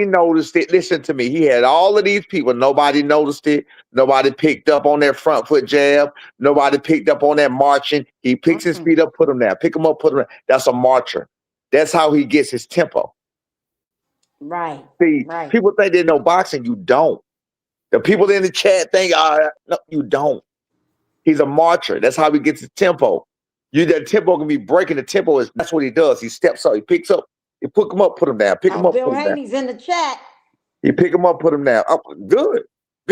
noticed it. Listen to me. He had all of these people. Nobody noticed it. Nobody picked up on that front foot jab. Nobody picked up on that marching. He picks his feet up, put them down. Pick them up, put them down. That's a marcher. That's how he gets his tempo. Right. See, people think they know boxing. You don't. The people in the chat think, no, you don't. He's a marcher. That's how he gets his tempo. That tempo can be breaking. The tempo that's what he does. He steps up. He picks up. He pick him up, put him down. Pick him up. Bill Haney's in the chat. He pick him up, put him down. Oh, good.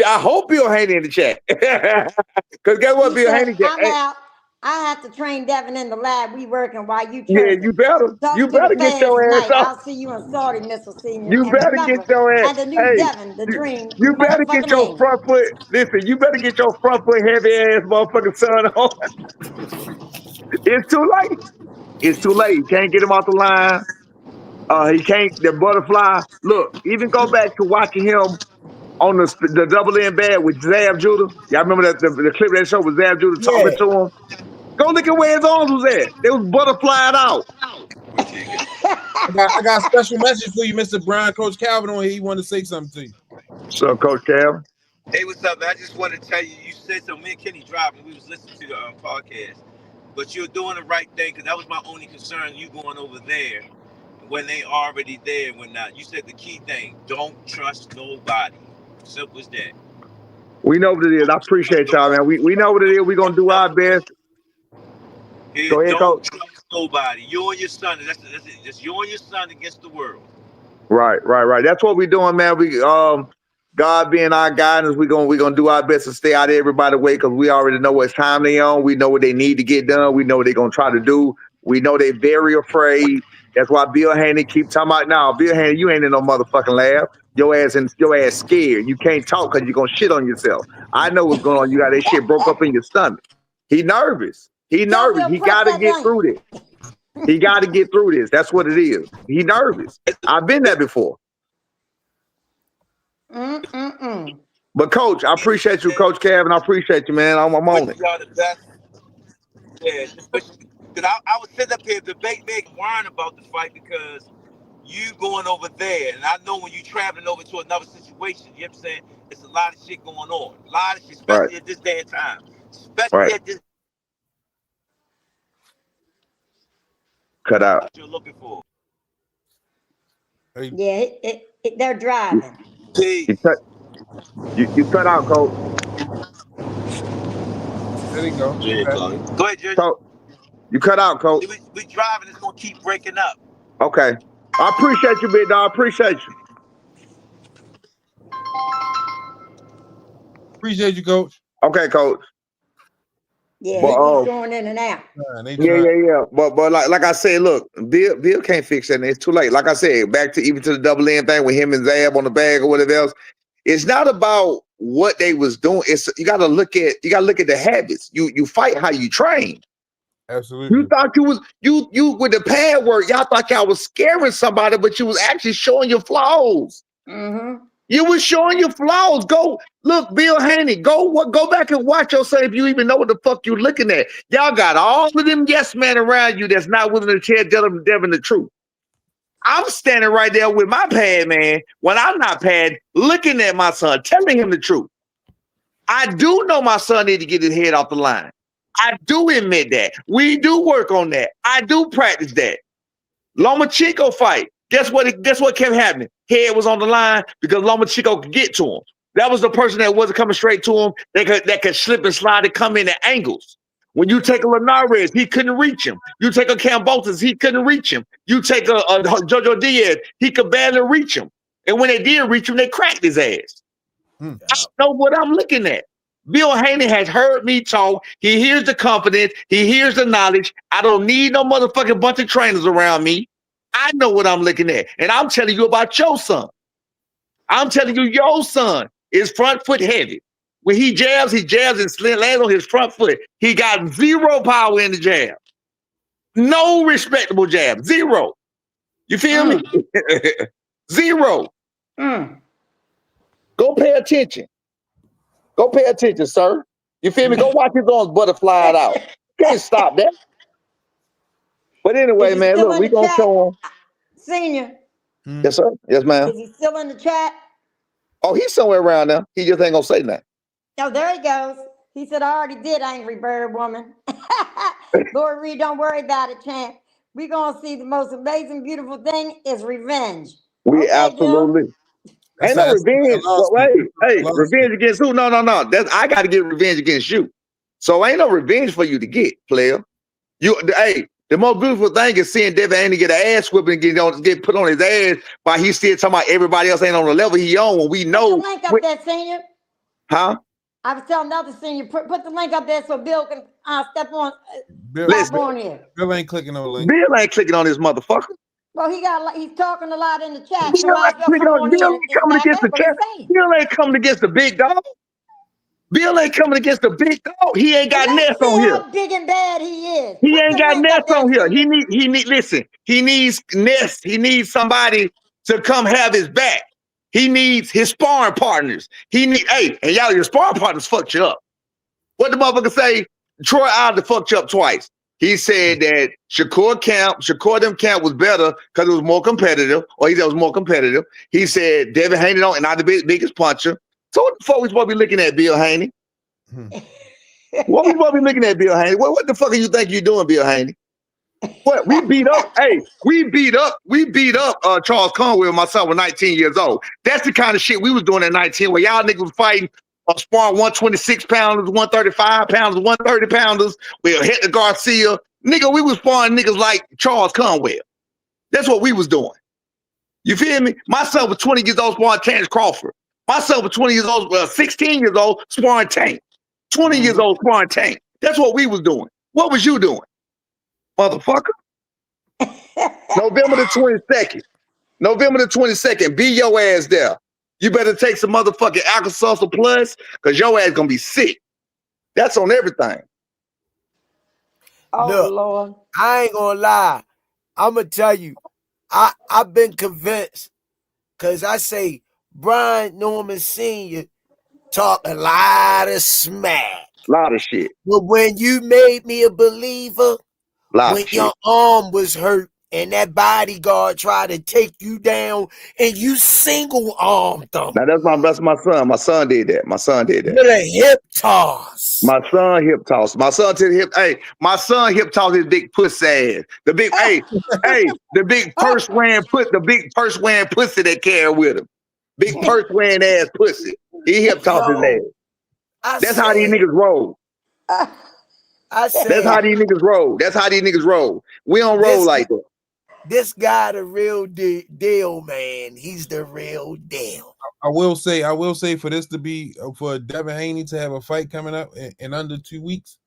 I hope Bill Haney in the chat. Because guess what, Bill Haney? I'm out. I have to train Devin in the lab. We working while you Yeah, chirping. you better. Talk You to the better get fans your ass tonight. up. I'll see you in Saudi, Missile Senior. You And better get remember, your ass. and the new Hey, Devin, the dream, you better get motherfucking your Haney. front foot. Listen, you better get your front foot heavy ass motherfucking son on. It's too late. It's too late. You can't get him off the line. He can't. The butterfly. Look, even go back to watching him on the double end bad with Zab Judah. Y'all remember that the clip of that show with Zab Judah talking to him? Go look at where his arms was at. They was butterflied out. I got a special message for you, Mr. Brian. Coach Calvin on here. He wanted to say something to you. What's up, Coach Calvin? Hey, what's up, man? I just wanted to tell you, you said so. Me and Kenny driving, we was listening to the podcast, but you're doing the right thing, because that was my only concern, you going over there when they already there. When not, you said the key thing: don't trust nobody. Simple as that. We know what it is. I appreciate y'all, man. We know what it is. We're gonna do our best. Go ahead, Don't Coach. trust nobody. You and your son. That's it. Just you and your son against the world. Right. That's what we're doing, man. We God being our guidance, we're gonna do our best to stay out of everybody's way, because we already know what time they on. We know what they need to get done. We know what they're gonna try to do. We know they're very afraid. That's why Bill Haney keep talking about now. Bill Haney, you ain't in no motherfucking lab. Your ass scared. You can't talk because you're gonna shit on yourself. I know what's going on. You got that shit broke up in your stomach. He nervous. He nervous. He gotta get through this. He got to get through this. That's what it is. He nervous. I've been there before. But Coach, I appreciate you, Coach Calvin. I appreciate you, man. I'm on it. You are the best. Yeah, because I was sitting up here debating, worrying about the fight, because you going over there, and I know when you traveling over to another situation, you know what I'm saying? It's a lot of shit going on. A lot of shit, especially at this day and time. Especially at this. Cut out. What you're looking for. Yeah, they're driving. You cut out, Coach. There you go. Yeah, go ahead, Judge. So, you cut out, Coach. We driving, it's going to keep breaking up. Okay. I appreciate you, big dog. I appreciate you. Appreciate you, Coach. Okay, Coach. Yeah, he's going in and out. Yeah. But like I said, look, Bill can't fix that. It's too late. Like I said, back to even to the double end thing with him and Zab on the bag or whatever else. It's not about what they was doing. It's you gotta look at the habits. You fight how you train. Absolutely. You thought you with the pad work, y'all thought y'all was scaring somebody, but you was actually showing your flaws. Mm-hmm. You was showing your flaws. Go look, Bill Haney. Go back and watch yourself if you even know what the fuck you looking at. Y'all got all of them yes men around you that's not willing to tell Devin the truth. I'm standing right there with my pad man when I'm not pad, looking at my son, telling him the truth. I do know my son need to get his head off the line. I do admit that. We do work on that. I do practice that. Lomachenko fight. Guess what kept happening? Head was on the line because Lomachenko could get to him. That was the person that wasn't coming straight to him. That could slip and slide and come in at angles. When you take a Linares, he couldn't reach him. You take a Cambotas, he couldn't reach him. You take a Jojo Diaz, he could barely reach him. And when they did reach him, they cracked his ass. I know what I'm looking at. Bill Haney has heard me talk. He hears the confidence. He hears the knowledge. I don't need no motherfucking bunch of trainers around me. I know what I'm looking at. And I'm telling you about your son. I'm telling you your son is front foot heavy. When he jabs and lands on his front foot. He got zero power in the jab. No respectable jab. Zero. You feel me? Zero. Go pay attention. Go pay attention, sir. You feel me? Go watch his arms butterfly out. You can't stop that. But anyway, man, look, we gonna show him. Senior. Yes, sir. Yes, ma'am. Is he still in the chat? Oh, he's somewhere around there. He just ain't gonna say nothing. Oh, there he goes. He said, I already did Angry Bird Woman. Lord Reed, don't worry about it, champ. We're gonna see the most amazing, beautiful thing is revenge. We absolutely. Ain't no revenge. Hey, revenge against who? No. I got to get revenge against you. So ain't no revenge for you to get, player. The most beautiful thing is seeing Devin Haney get an ass whipping and get put on his ass while he's still talking about everybody else ain't on the level he on when we know. Put the link up there, senior. Huh? I was telling the other senior, put the link up there so Bill can step on. Bill, Stop on here. Bill ain't clicking on the link. Bill ain't clicking on this motherfucker. Well, he's talking a lot in the chat, so Bill I'll ain't just clicking come on. on Bill here ain't and coming back against up the what cat. he's saying. Bill ain't coming against the big dog. Bill ain't coming against the big dog. He ain't got Let's Ness see on here. how big and bad he is. He Put ain't the got link Ness up there, on here. Steve. He need listen. He needs Ness. He needs somebody to come have his back. He needs his sparring partners. And y'all, your sparring partners fucked you up. What the motherfucker say? Troy Alder fucked you up twice. He said that Shakur Camp was better because it was more competitive, or he said it was more competitive. He said Devin Haney and not the biggest puncher. So what the fuck we supposed to be looking at, Bill Haney? What we supposed to be looking at, Bill Haney? What the fuck do you think you're doing, Bill Haney? What we beat up? We beat up Charles Conway when my son was 19 years old. That's the kind of shit we was doing at 19, where y'all niggas was fighting sparring 126 pounders, 135 pounders, 130 pounders with Hector Garcia. Nigga, we was sparring niggas like Charles Conway. That's what we was doing. You feel me? My son was 20 years old sparring Terrence Crawford. My son was 20 years old, 16 years old sparring Tank. 20 years old sparring Tank. That's what we was doing. What was you doing, motherfucker? November the 22nd. November the 22nd. Be your ass there. You better take some motherfucking Alka-Seltzer Plus, because your ass gonna be sick. That's on everything. Oh, Look, Lord. I ain't gonna lie. I'm gonna tell you, I've been convinced, because I say Brian Norman Sr. talk a lot of smack. A lot of shit. But when you made me a believer, when Shit. your arm was hurt and that bodyguard tried to take you down and you single armed them. Now that's my son. My son did that. With a hip toss. My son hip toss. My son to the hip. Hey, my son hip toss his big pussy ass. The big the big purse wearing pussy that carry with him. Big purse wearing ass pussy. He hip toss his ass. That's how these niggas roll. That's how these niggas roll. We don't roll like that. This guy the real deal, man. He's the real deal. I will say for this to be for Devin Haney to have a fight coming up in under 2 weeks,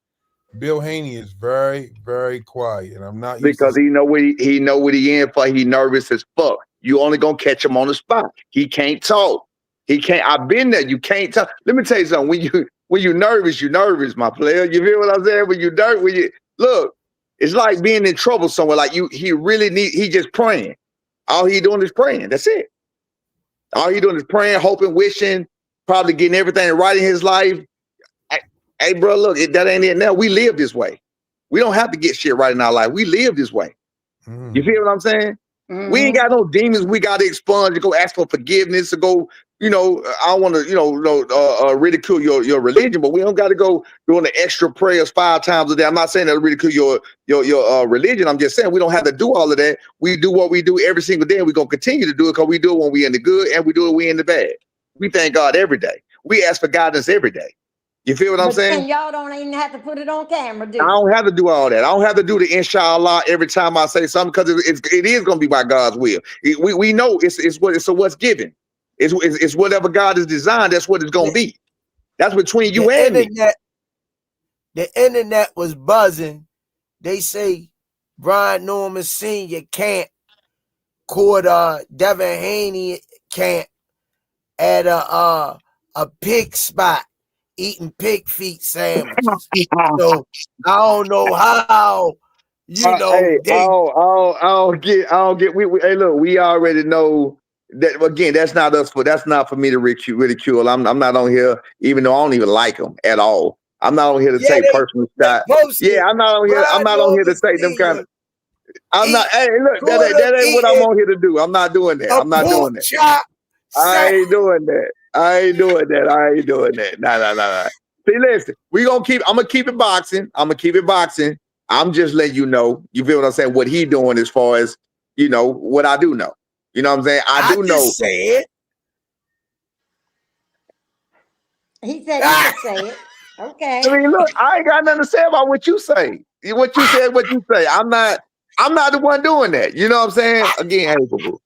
Bill Haney is very, very quiet, and I'm not used because he know what he in for. He nervous as fuck. You only gonna catch him on the spot. He can't talk. He can't. I've been there. You can't talk. Let me tell you something. When you nervous, my player. You feel what I'm saying? When you look, it's like being in trouble somewhere. Like he just praying. All he doing is praying. That's it. All he doing is praying, hoping, wishing, probably getting everything right in his life. Hey, bro, look, that ain't it now. We live this way. We don't have to get shit right in our life. We live this way. You feel what I'm saying? We ain't got no demons we got to expunge to go ask for forgiveness, to go, I don't want to, ridicule your religion, but we don't got to go doing the extra prayers 5 times a day. I'm not saying that to ridicule your religion. I'm just saying we don't have to do all of that. We do what we do every single day, and we're going to continue to do it because we do it when we in the good and we do it when we in the bad. We thank God every day. We ask for guidance every day. You feel what I'm saying? And y'all don't even have to put it on camera, do you? I don't have to do all that. I don't have to do the inshallah every time I say something, because it is going to be by God's will. We know it's what's given. It's whatever God has designed. That's what it's going to be. That's between you and me. The internet was buzzing. They say Brian Norman Sr. can't court Devin Haney can't at a pig spot, eating pig feet sandwiches. So I don't know how, I don't get. Hey, look, we already know that. Again, that's not for me to ridicule. I'm not on here, even though I don't even like them at all. I'm not on here to take personal shots. Yeah, I'm not on here. I'm not on here to take them kind of. I'm not. Hey, look, that ain't what I'm on here to do. I'm not doing that. I'm not doing that. I ain't doing that. Nah. See, listen, I'm gonna keep it boxing. I'm just letting you know, you feel what I'm saying, what he doing as far as, what I do know. You know what I'm saying? I do know. Say it. He said he could say it. Okay. I mean, look, I ain't got nothing to say about what you say. What you said, what you say. I'm not the one doing that. You know what I'm saying? Again, hey, boo-boo.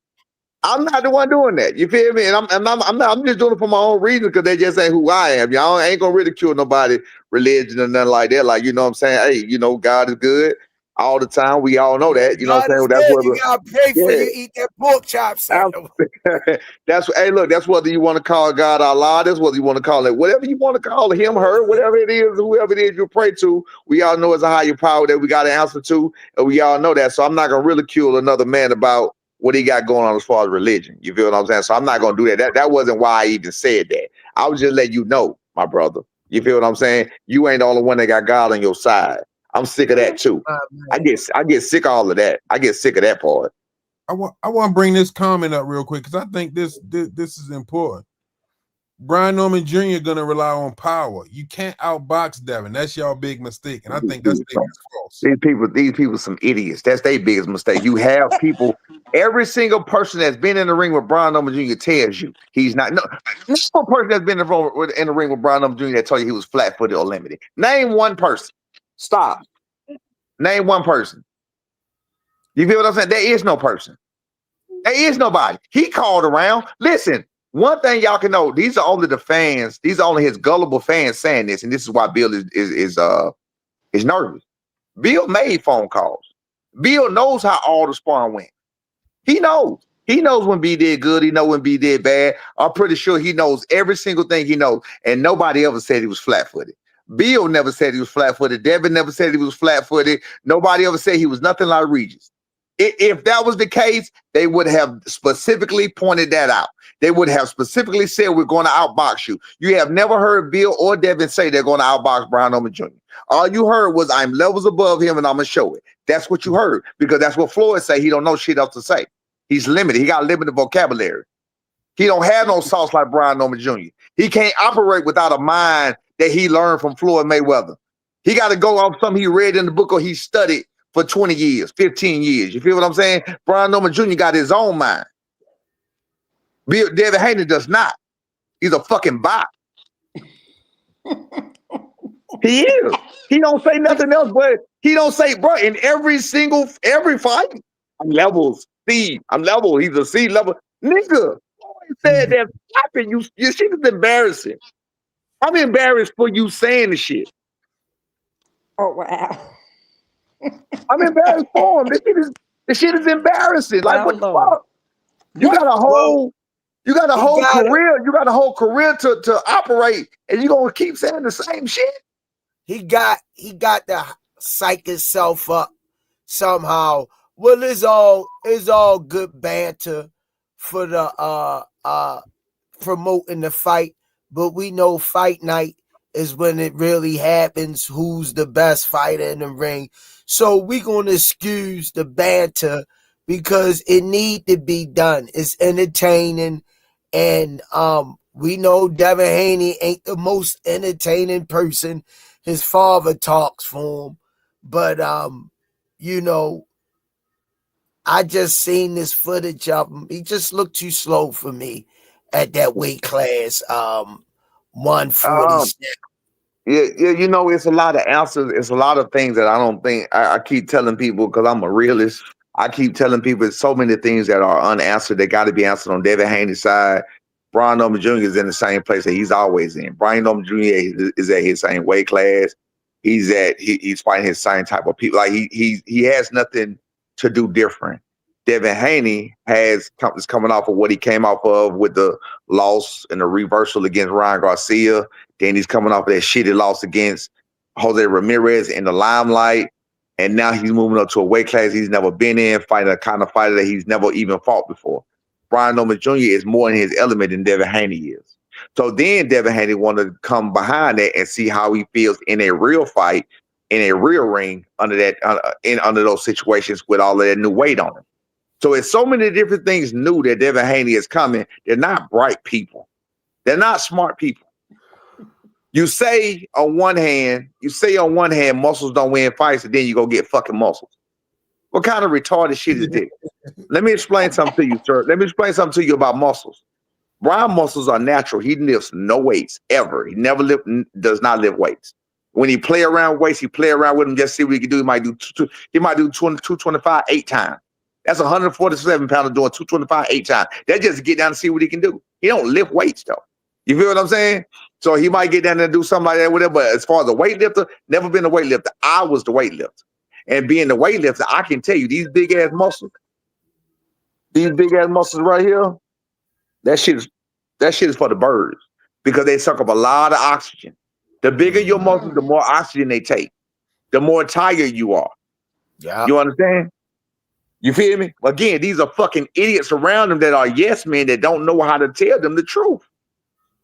I'm not the one doing that. You feel me? And I'm just doing it for my own reason because they just ain't who I am. Y'all ain't gonna ridicule nobody religion or nothing like that. Like, you know what I'm saying? Hey, you know, God is good all the time. We all know that. You know what I'm saying? That's good. what You gotta pray for you eat that pork chop sandwich. hey, look, that's whether you want to call God Allah, that's whether you want to call it whatever you want to call it, him, her, whatever it is, whoever it is you pray to. We all know it's a higher power that we got to answer to, and we all know that. So I'm not gonna ridicule another man about what he got going on as far as religion. You feel what I'm saying? So I'm not gonna do that. That wasn't why I even said that. I was just letting you know, my brother. You feel what I'm saying? You ain't the only one that got God on your side. I'm sick of that too. I get sick of all of that. I get sick of that part. I want to bring this comment up real quick because I think this is important. Brian Norman Jr. gonna rely on power. You can't outbox Devin. That's y'all big mistake, and I think that's false. These people, some idiots. That's their biggest mistake. You have people. Every single person that's been in the ring with Brian Norman Jr. tells you he's not. No person that's been in the ring with Brian Norman Jr. that told you he was flat-footed or limited. Name one person. Stop. Name one person. You feel what I'm saying? There is no person. There is nobody. He called around. Listen, one thing y'all can know, these are only the fans, these are only his gullible fans saying this, and this is why Bill is nervous. Bill made phone calls. Bill knows how all the sparring went. He knows. He knows when B did good. He knows when B did bad. I'm pretty sure he knows every single thing he knows, and nobody ever said he was flat-footed. Bill never said he was flat-footed. Devin never said he was flat-footed. Nobody ever said he was nothing like Rize. If that was the case, they would have specifically pointed that out. They would have specifically said, we're going to outbox you. You have never heard Bill or Devin say they're going to outbox Brian Norman Jr. All you heard was, I'm levels above him and I'm going to show it. That's what you heard, because that's what Floyd say. He don't know shit else to say. He's limited. He got limited vocabulary. He don't have no sauce like Brian Norman Jr. He can't operate without a mind that he learned from Floyd Mayweather. He got to go off something he read in the book or he studied for 20 years, 15 years. You feel what I'm saying? Brian Norman Jr. got his own mind. Devin Haney does not. He's a fucking bot. He is. He don't say nothing else, but he don't say, bro, in every fight, I'm levels, C. I'm level. He's a C level. Nigga, he said that slapping you. Your shit is embarrassing. I'm embarrassed for you saying the shit. Oh, wow. I'm embarrassed for him. This shit is embarrassing. Like, what the fuck? You got a whole career. You got a whole career to operate, and you gonna keep saying the same shit. He got to psych himself up somehow. Well, it's all good banter for the promoting the fight, but we know fight night is when it really happens. Who's the best fighter in the ring? So we gonna excuse the banter because it need to be done. It's entertaining, and we know Devin Haney ain't the most entertaining person. His father talks for him, but you know, I just seen this footage of him. He just looked too slow for me at that weight class, 146. Yeah, you know, it's a lot of answers. It's a lot of things that I don't think I keep telling people because I'm a realist. I keep telling people so many things that are unanswered. They got to be answered on Devin Haney's side. Brian Norman Jr. is in the same place that he's always in. Brian Norman Jr. is at his same weight class. He's fighting his same type of people. Like he has nothing to do different. Devin Haney is coming off of what he came off of with the loss and the reversal against Ryan Garcia. Then he's coming off of that shitty loss against Jose Ramirez in the limelight. And now he's moving up to a weight class he's never been in, fighting a kind of fighter that he's never even fought before. Brian Norman Jr. is more in his element than Devin Haney is. So then Devin Haney wanted to come behind that and see how he feels in a real fight, in a real ring, under those situations with all of that new weight on him. So it's so many different things new that Devin Haney is coming. They're not bright people. They're not smart people. You say on one hand, muscles don't win fights, and then you go get fucking muscles. What kind of retarded shit is this? Let me explain something to you, sir. Let me explain something to you about muscles. Brian muscles are natural. He lifts no weights ever. He does not lift weights. When he play around weights, he play around with them, just see what he can do. He might do 225 8 times. That's 147 pounder doing 225 8 times. That's just to get down to see what he can do. He don't lift weights though. You feel what I'm saying? So he might get down there and do something like that, whatever. But as far as a weightlifter, never been a weightlifter. I was the weightlifter. And being the weightlifter, I can tell you these big ass muscles right here, that shit is for the birds because they suck up a lot of oxygen. The bigger your muscles, the more oxygen they take. The more tired you are. Yeah. You understand? You feel me? Again, these are fucking idiots around them that are yes men that don't know how to tell them the truth.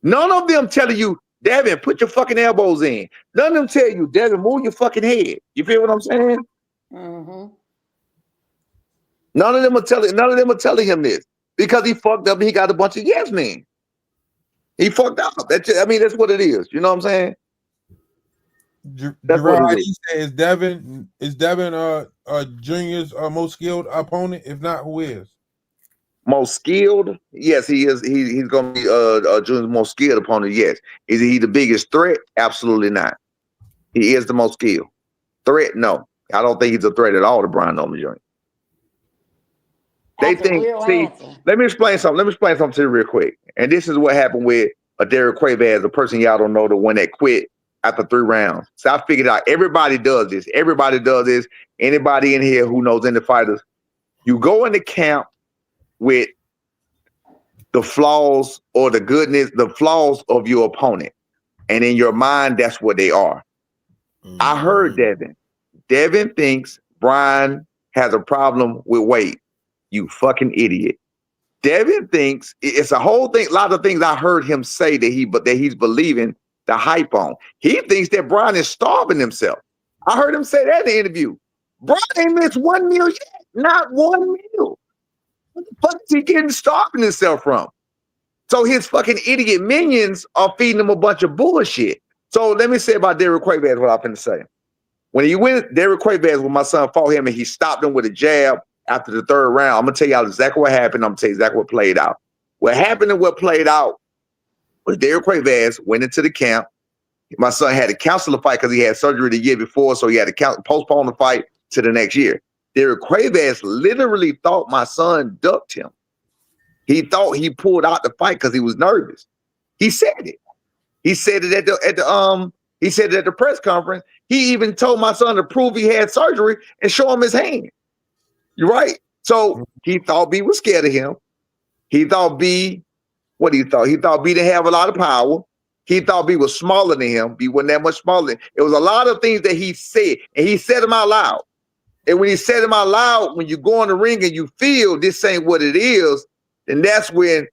None of them telling you, Devin, put your fucking elbows in. None of them tell you, Devin, move your fucking head. You feel what I'm saying? Mm-hmm. None of them are telling him this because he fucked up and he got a bunch of yes men. He fucked up. That's what it is. You know what I'm saying? That's Gerard, what it he says Devin Junior's most skilled opponent? If not, who is? Most skilled? Yes, he is. He's gonna be Junior's most skilled opponent. Yes. Is he the biggest threat? Absolutely not. He is the most skilled. Threat? No. I don't think he's a threat at all to Brian Norman Jr. They think, let me explain something. Let me explain something to you real quick. And this is what happened with Derek Quavaz, a person y'all don't know, the one that quit after 3 rounds. So I figured out everybody does this. Everybody does this. Anybody in here who knows any fighters, you go into camp with the flaws or the goodness, the flaws of your opponent. And in your mind, that's what they are. I heard Devin. Devin thinks Brian has a problem with weight. You fucking idiot. Devin thinks it's a whole thing, a lot of things I heard him say that he's believing the hype on. He thinks that Brian is starving himself. I heard him say that in the interview. Brian ain't missed 1 meal yet. Not 1 meal. What the fuck is he getting starving himself from? So his fucking idiot minions are feeding him a bunch of bullshit. So let me say about Derek Quavaz what I'm finna say. When he went, Derek Quavaz, when my son fought him and he stopped him with a jab after the 3rd round, I'm gonna tell y'all exactly what happened. I'm gonna tell you exactly what played out. What happened and what played out was Derek Quavaz went into the camp. My son had to cancel the fight because he had surgery the year before, so he had to postpone the fight to the next year. Derek Quavaz literally thought my son ducked him. He thought he pulled out the fight because he was nervous. He said it. He said it at the press conference. He even told my son to prove he had surgery and show him his hand. You're right. So he thought B was scared of him. He thought B, what he thought? He thought B didn't have a lot of power. He thought B was smaller than him. B wasn't that much smaller than him. It was a lot of things that he said, and he said them out loud. And when he said them out loud, when you go in the ring and you feel this ain't what it is, then that's when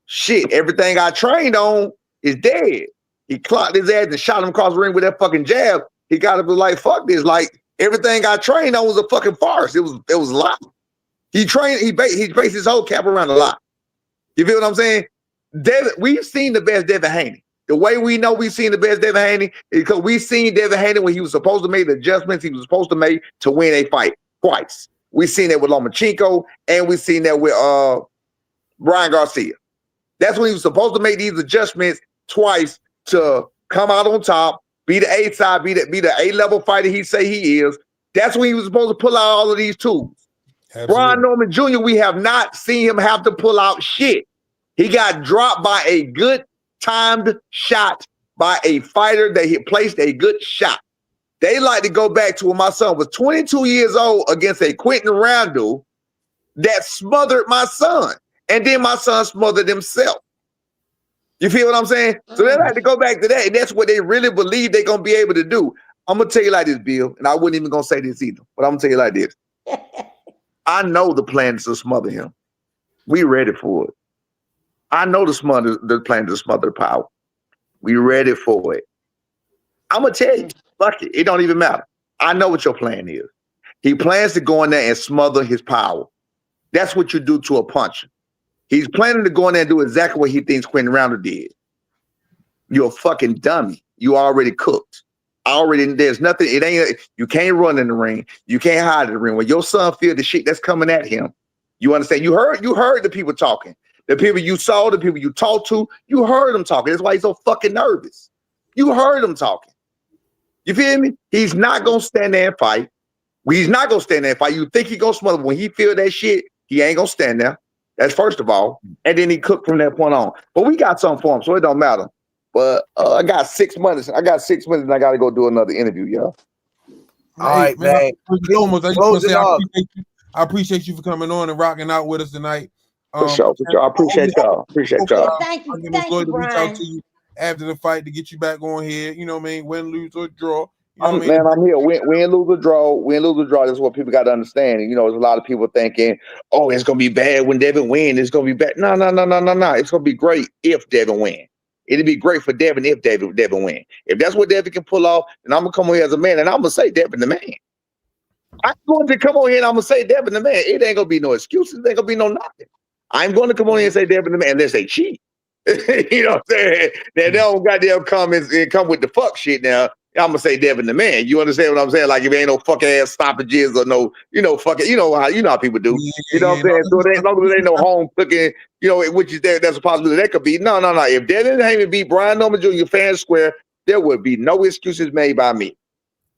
shit, everything I trained on is dead. He clocked his ass and shot him across the ring with that fucking jab. He got to be like, fuck this. Like, everything I trained on was a fucking farce. It was a lie. He based his whole cap around a lie. You feel what I'm saying? We've seen the best Devin Haney. The way we know we've seen the best Devin Haney is because we've seen Devin Haney when he was supposed to make the adjustments he was supposed to make to win a fight twice. We've seen that with Lomachenko, and we've seen that with Brian Garcia. That's when he was supposed to make these adjustments twice to come out on top, be the A side, be the A-level fighter he say he is. That's when he was supposed to pull out all of these tools. Absolutely. Brian Norman Jr., we have not seen him have to pull out shit. He got dropped by a good timed shot by a fighter that he placed a good shot. They like to go back to when my son was 22 years old against a Quentin Randall that smothered my son. And then my son smothered himself. You feel what I'm saying? So they like to go back to that. And that's what they really believe they're going to be able to do. I'm going to tell you like this, Bill. And I wasn't even going to say this either. But I'm going to tell you like this. I know the plan is to smother him. We ready for it. I know the plan to smother the power. We ready for it. I'm going to tell you. Fuck it. It don't even matter. I know what your plan is. He plans to go in there and smother his power. That's what you do to a puncher. He's planning to go in there and do exactly what he thinks Quentin Randall did. You're a fucking dummy. You already cooked. There's nothing, you can't run in the ring. You can't hide in the ring. When your son feel the shit that's coming at him, you understand? You heard the people talking. The people you saw, the people you talked to, you heard them talking. That's why he's so fucking nervous. You heard him talking. You feel me? He's not going to stand there and fight. He's not gonna stand there. If you think he gonna smother, when he feel that shit, he ain't gonna stand there. That's first of all. And then he cooked from that point on. But we got something for him, so it don't matter. But I got 6 months. And I got gotta go do another interview, y'all. All right, man. I appreciate you for coming on and rocking out with us tonight. For sure. I appreciate y'all. Thank you, Brian. Reach out to you after the fight to get you back on here. You know what I mean? Win, lose, or draw. I'm here. Win, lose, or draw. That's what people got to understand. And, there's a lot of people thinking, oh, it's going to be bad when Devin wins. It's going to be bad. No. It's going to be great if Devin wins. It'd be great for Devin if Devin wins. If that's what Devin can pull off, then I'm going to come on here as a man, and I'm going to say Devin the man. I'm going to come on here, and I'm going to say Devin the man. It ain't going to be no excuses. It ain't going to be no nothing. I'm going to come on here and say Devin the man unless they cheat. You know what I'm saying? They don't goddamn come with the fuck shit now. I'm gonna say Devin the man. You understand what I'm saying? Like if there ain't no fuck ass stoppages or no, fucking, you know how people do. You know what I'm saying? So as long as there ain't no home cooking, which is that's a possibility that could be. No. If Devin Haney beat Brian Norman Jr. fair and square, there would be no excuses made by me.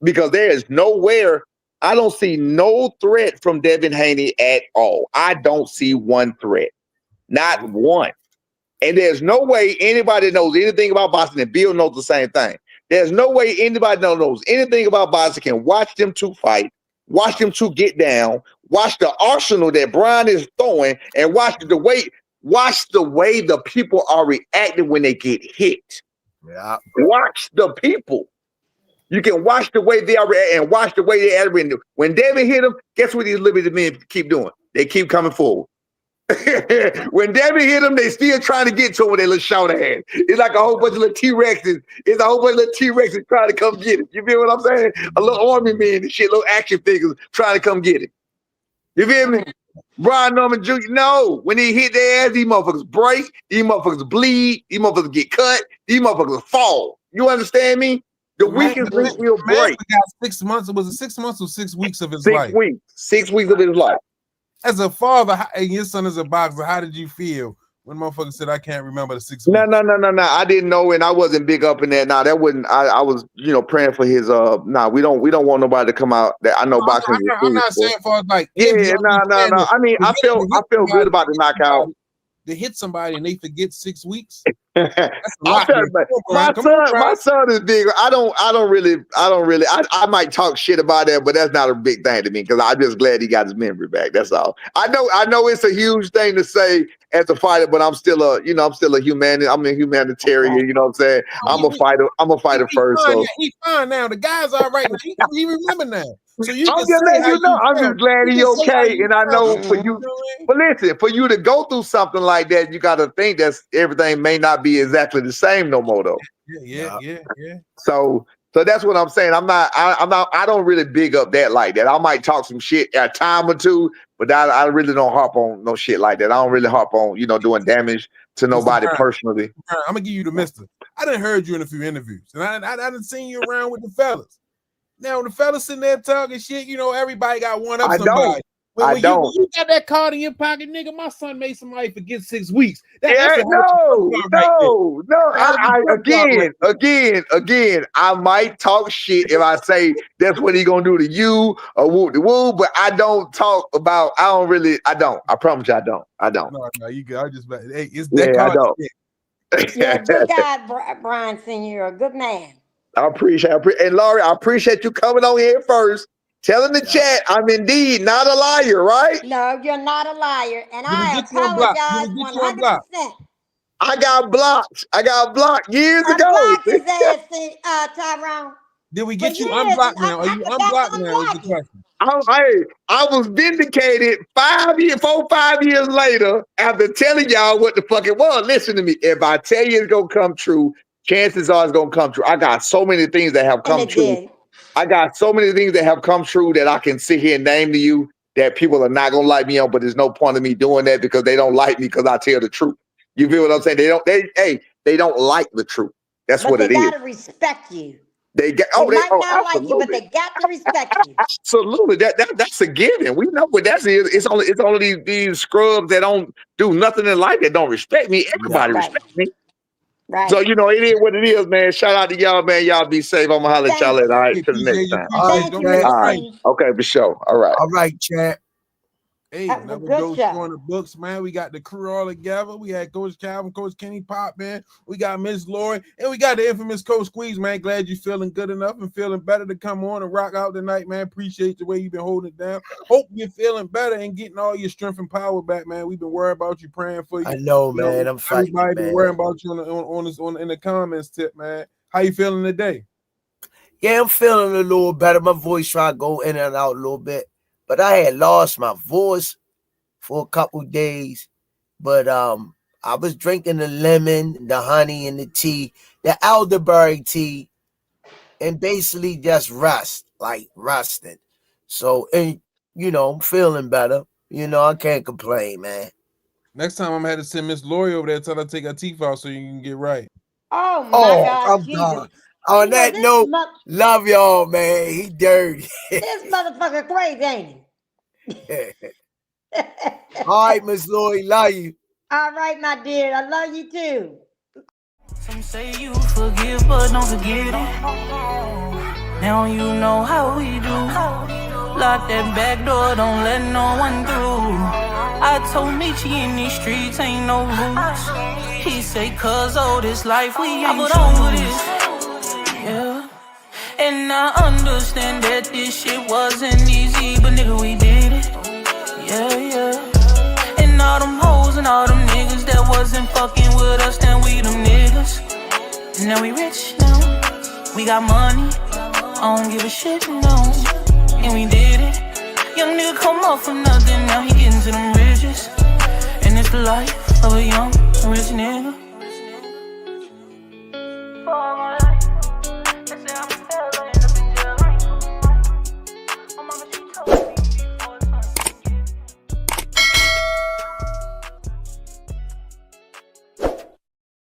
Because there is nowhere, I don't see no threat from Devin Haney at all. I don't see one threat. Not one. And there's no way anybody knows anything about boxing, and Bill knows the same thing. There's no way anybody knows anything about boxing can watch them two fight, watch them two get down, watch the arsenal that Brian is throwing, and watch the way the people are reacting when they get hit. Yeah. Watch the people. You can watch the way they are reacting and watch the way they are. When Devin hit them, guess what these Liberty men keep doing? They keep coming forward. When Devin hit them, they still trying to get to him with their little shoulder hand. It's like a whole bunch of little T-Rexes. It's a whole bunch of little T-Rexes trying to come get it. You feel what I'm saying? A little army man and shit, little action figures trying to come get it. You feel me? Brian Norman Jr., no. When he hit their ass, these motherfuckers break. These motherfuckers bleed. These motherfuckers get cut. These motherfuckers fall. You understand me? The weakest link will break. Got 6 months. Was it 6 months or 6 weeks of his life? 6 weeks. 6 weeks of his life. As a father, and your son is a boxer, how did you feel when motherfucker said, I can't remember the 6 weeks? No. I didn't know, and I wasn't big up in that. Nah, that wasn't. I was, praying for his. We don't want nobody to come out. That I know boxing. I'm not saying for like. Yeah, no. I mean, I feel good about the knockout. To hit somebody and they forget 6 weeks. That's a lot. My son is big. I don't really. I might talk shit about that, but that's not a big thing to me because I'm just glad he got his memory back. That's all. I know it's a huge thing to say as a fighter, but I'm still a humanitarian. I'm a humanitarian. You know what I'm saying? I'm a fighter. I'm a fighter first. So he's fine now. The guy's all right. He remember now. So you I'm just glad he's okay. And I know for you, but listen, for you to go through something like that, you got to think that everything may not be exactly the same no more, though. Yeah. So that's what I'm saying. I don't really big up that like that. I might talk some shit a time or two, but I really don't harp on no shit like that. I don't really harp on, doing damage to nobody personally. I'm gonna give you the mister. I done heard you in a few interviews, and I done seen you around with the fellas. Now, when the fellas sitting there talking shit, everybody got one up somebody. When you got that card in your pocket, nigga, my son made somebody forget 6 weeks. Again, I might talk shit if I say that's what he gonna do to you or whoop the woo, but I don't talk about. I don't. I promise you, I don't. No, you good. I just hey, it's that card. I don't. You're a good guy, Brian Senior. You're a good man. I appreciate and Laurie, I appreciate you coming on here first. Telling the chat I'm indeed not a liar, right? No, you're not a liar. And I apologize 100%. I got blocked years ago. Blocked his ass, Tyrone. Did we get you unblocked now? Are you unblocked now? Is the question. I was vindicated 5 years later after telling y'all what the fuck it was. Listen to me. If I tell you it's gonna come true, chances are it's gonna come true. I got so many things that have come true. I got so many things that have come true that I can sit here and name to you that people are not gonna like me on, but there's no point of me doing that because they don't like me because I tell the truth. You feel what I'm saying? They don't like the truth. That's what it is. They gotta respect you. They might not like you, but they got to respect you. Absolutely. That's a given. We know what that is. It's only these scrubs that don't do nothing in life that don't respect me. Everybody respects me. Right. So, you know, it is what it is, man. Shout out to y'all, man. Y'all be safe. I'm gonna holler at y'all later. All right, till the next time. Appreciate right, you. Don't Chad. miss All right. fight. Okay, for sure. All right. All right, Chad. Hey, That was a another good dope show. show in the books, man. We got the crew all together. We had Coach Calvin, Coach Kenny Pop, man. We got Miss Lori, and we got the infamous Coach Squeeze, man. Glad you feeling good enough and feeling better to come on and rock out tonight, man. Appreciate the way you've been holding it down. Hope you're feeling better and getting all your strength and power back, man. We've been worried about you, praying for you. I know, man. I'm fighting, Everybody been man. worrying about you in the comments tip, man. How you feeling today? Yeah, I'm feeling a little better. My voice trying to go in and out a little bit, but I had lost my voice for a couple days. But I was drinking the lemon, the honey, and the tea, the elderberry tea, and basically just resting. So, and you know, I'm feeling better. You know, I can't complain, man. Next time I'm gonna have to send Miss Lori over there, tell her to take her teeth out so you can get right. Oh my Oh, God, I'm Jesus. done. On You know, that this note, mo- love y'all, man. He dirty. This motherfucker crazy, ain't he? All right, Miss Lloyd, love you. All right, my dear. I love you too. Some say you forgive, but don't forget it. Now you know how we do. Lock that back door, don't let no one through. I told Nietzsche in these streets ain't no rules. He say, cause all this life we ain't over this. Yeah. And I understand that this shit wasn't easy, but nigga, we did it. Yeah, yeah. And all them hoes and all them niggas that wasn't fucking with us, then we them niggas. Now we rich now, we got money, I don't give a shit, no. And we did it. Young nigga come up for nothing, now he getting to them riches. And it's the life of a young rich nigga.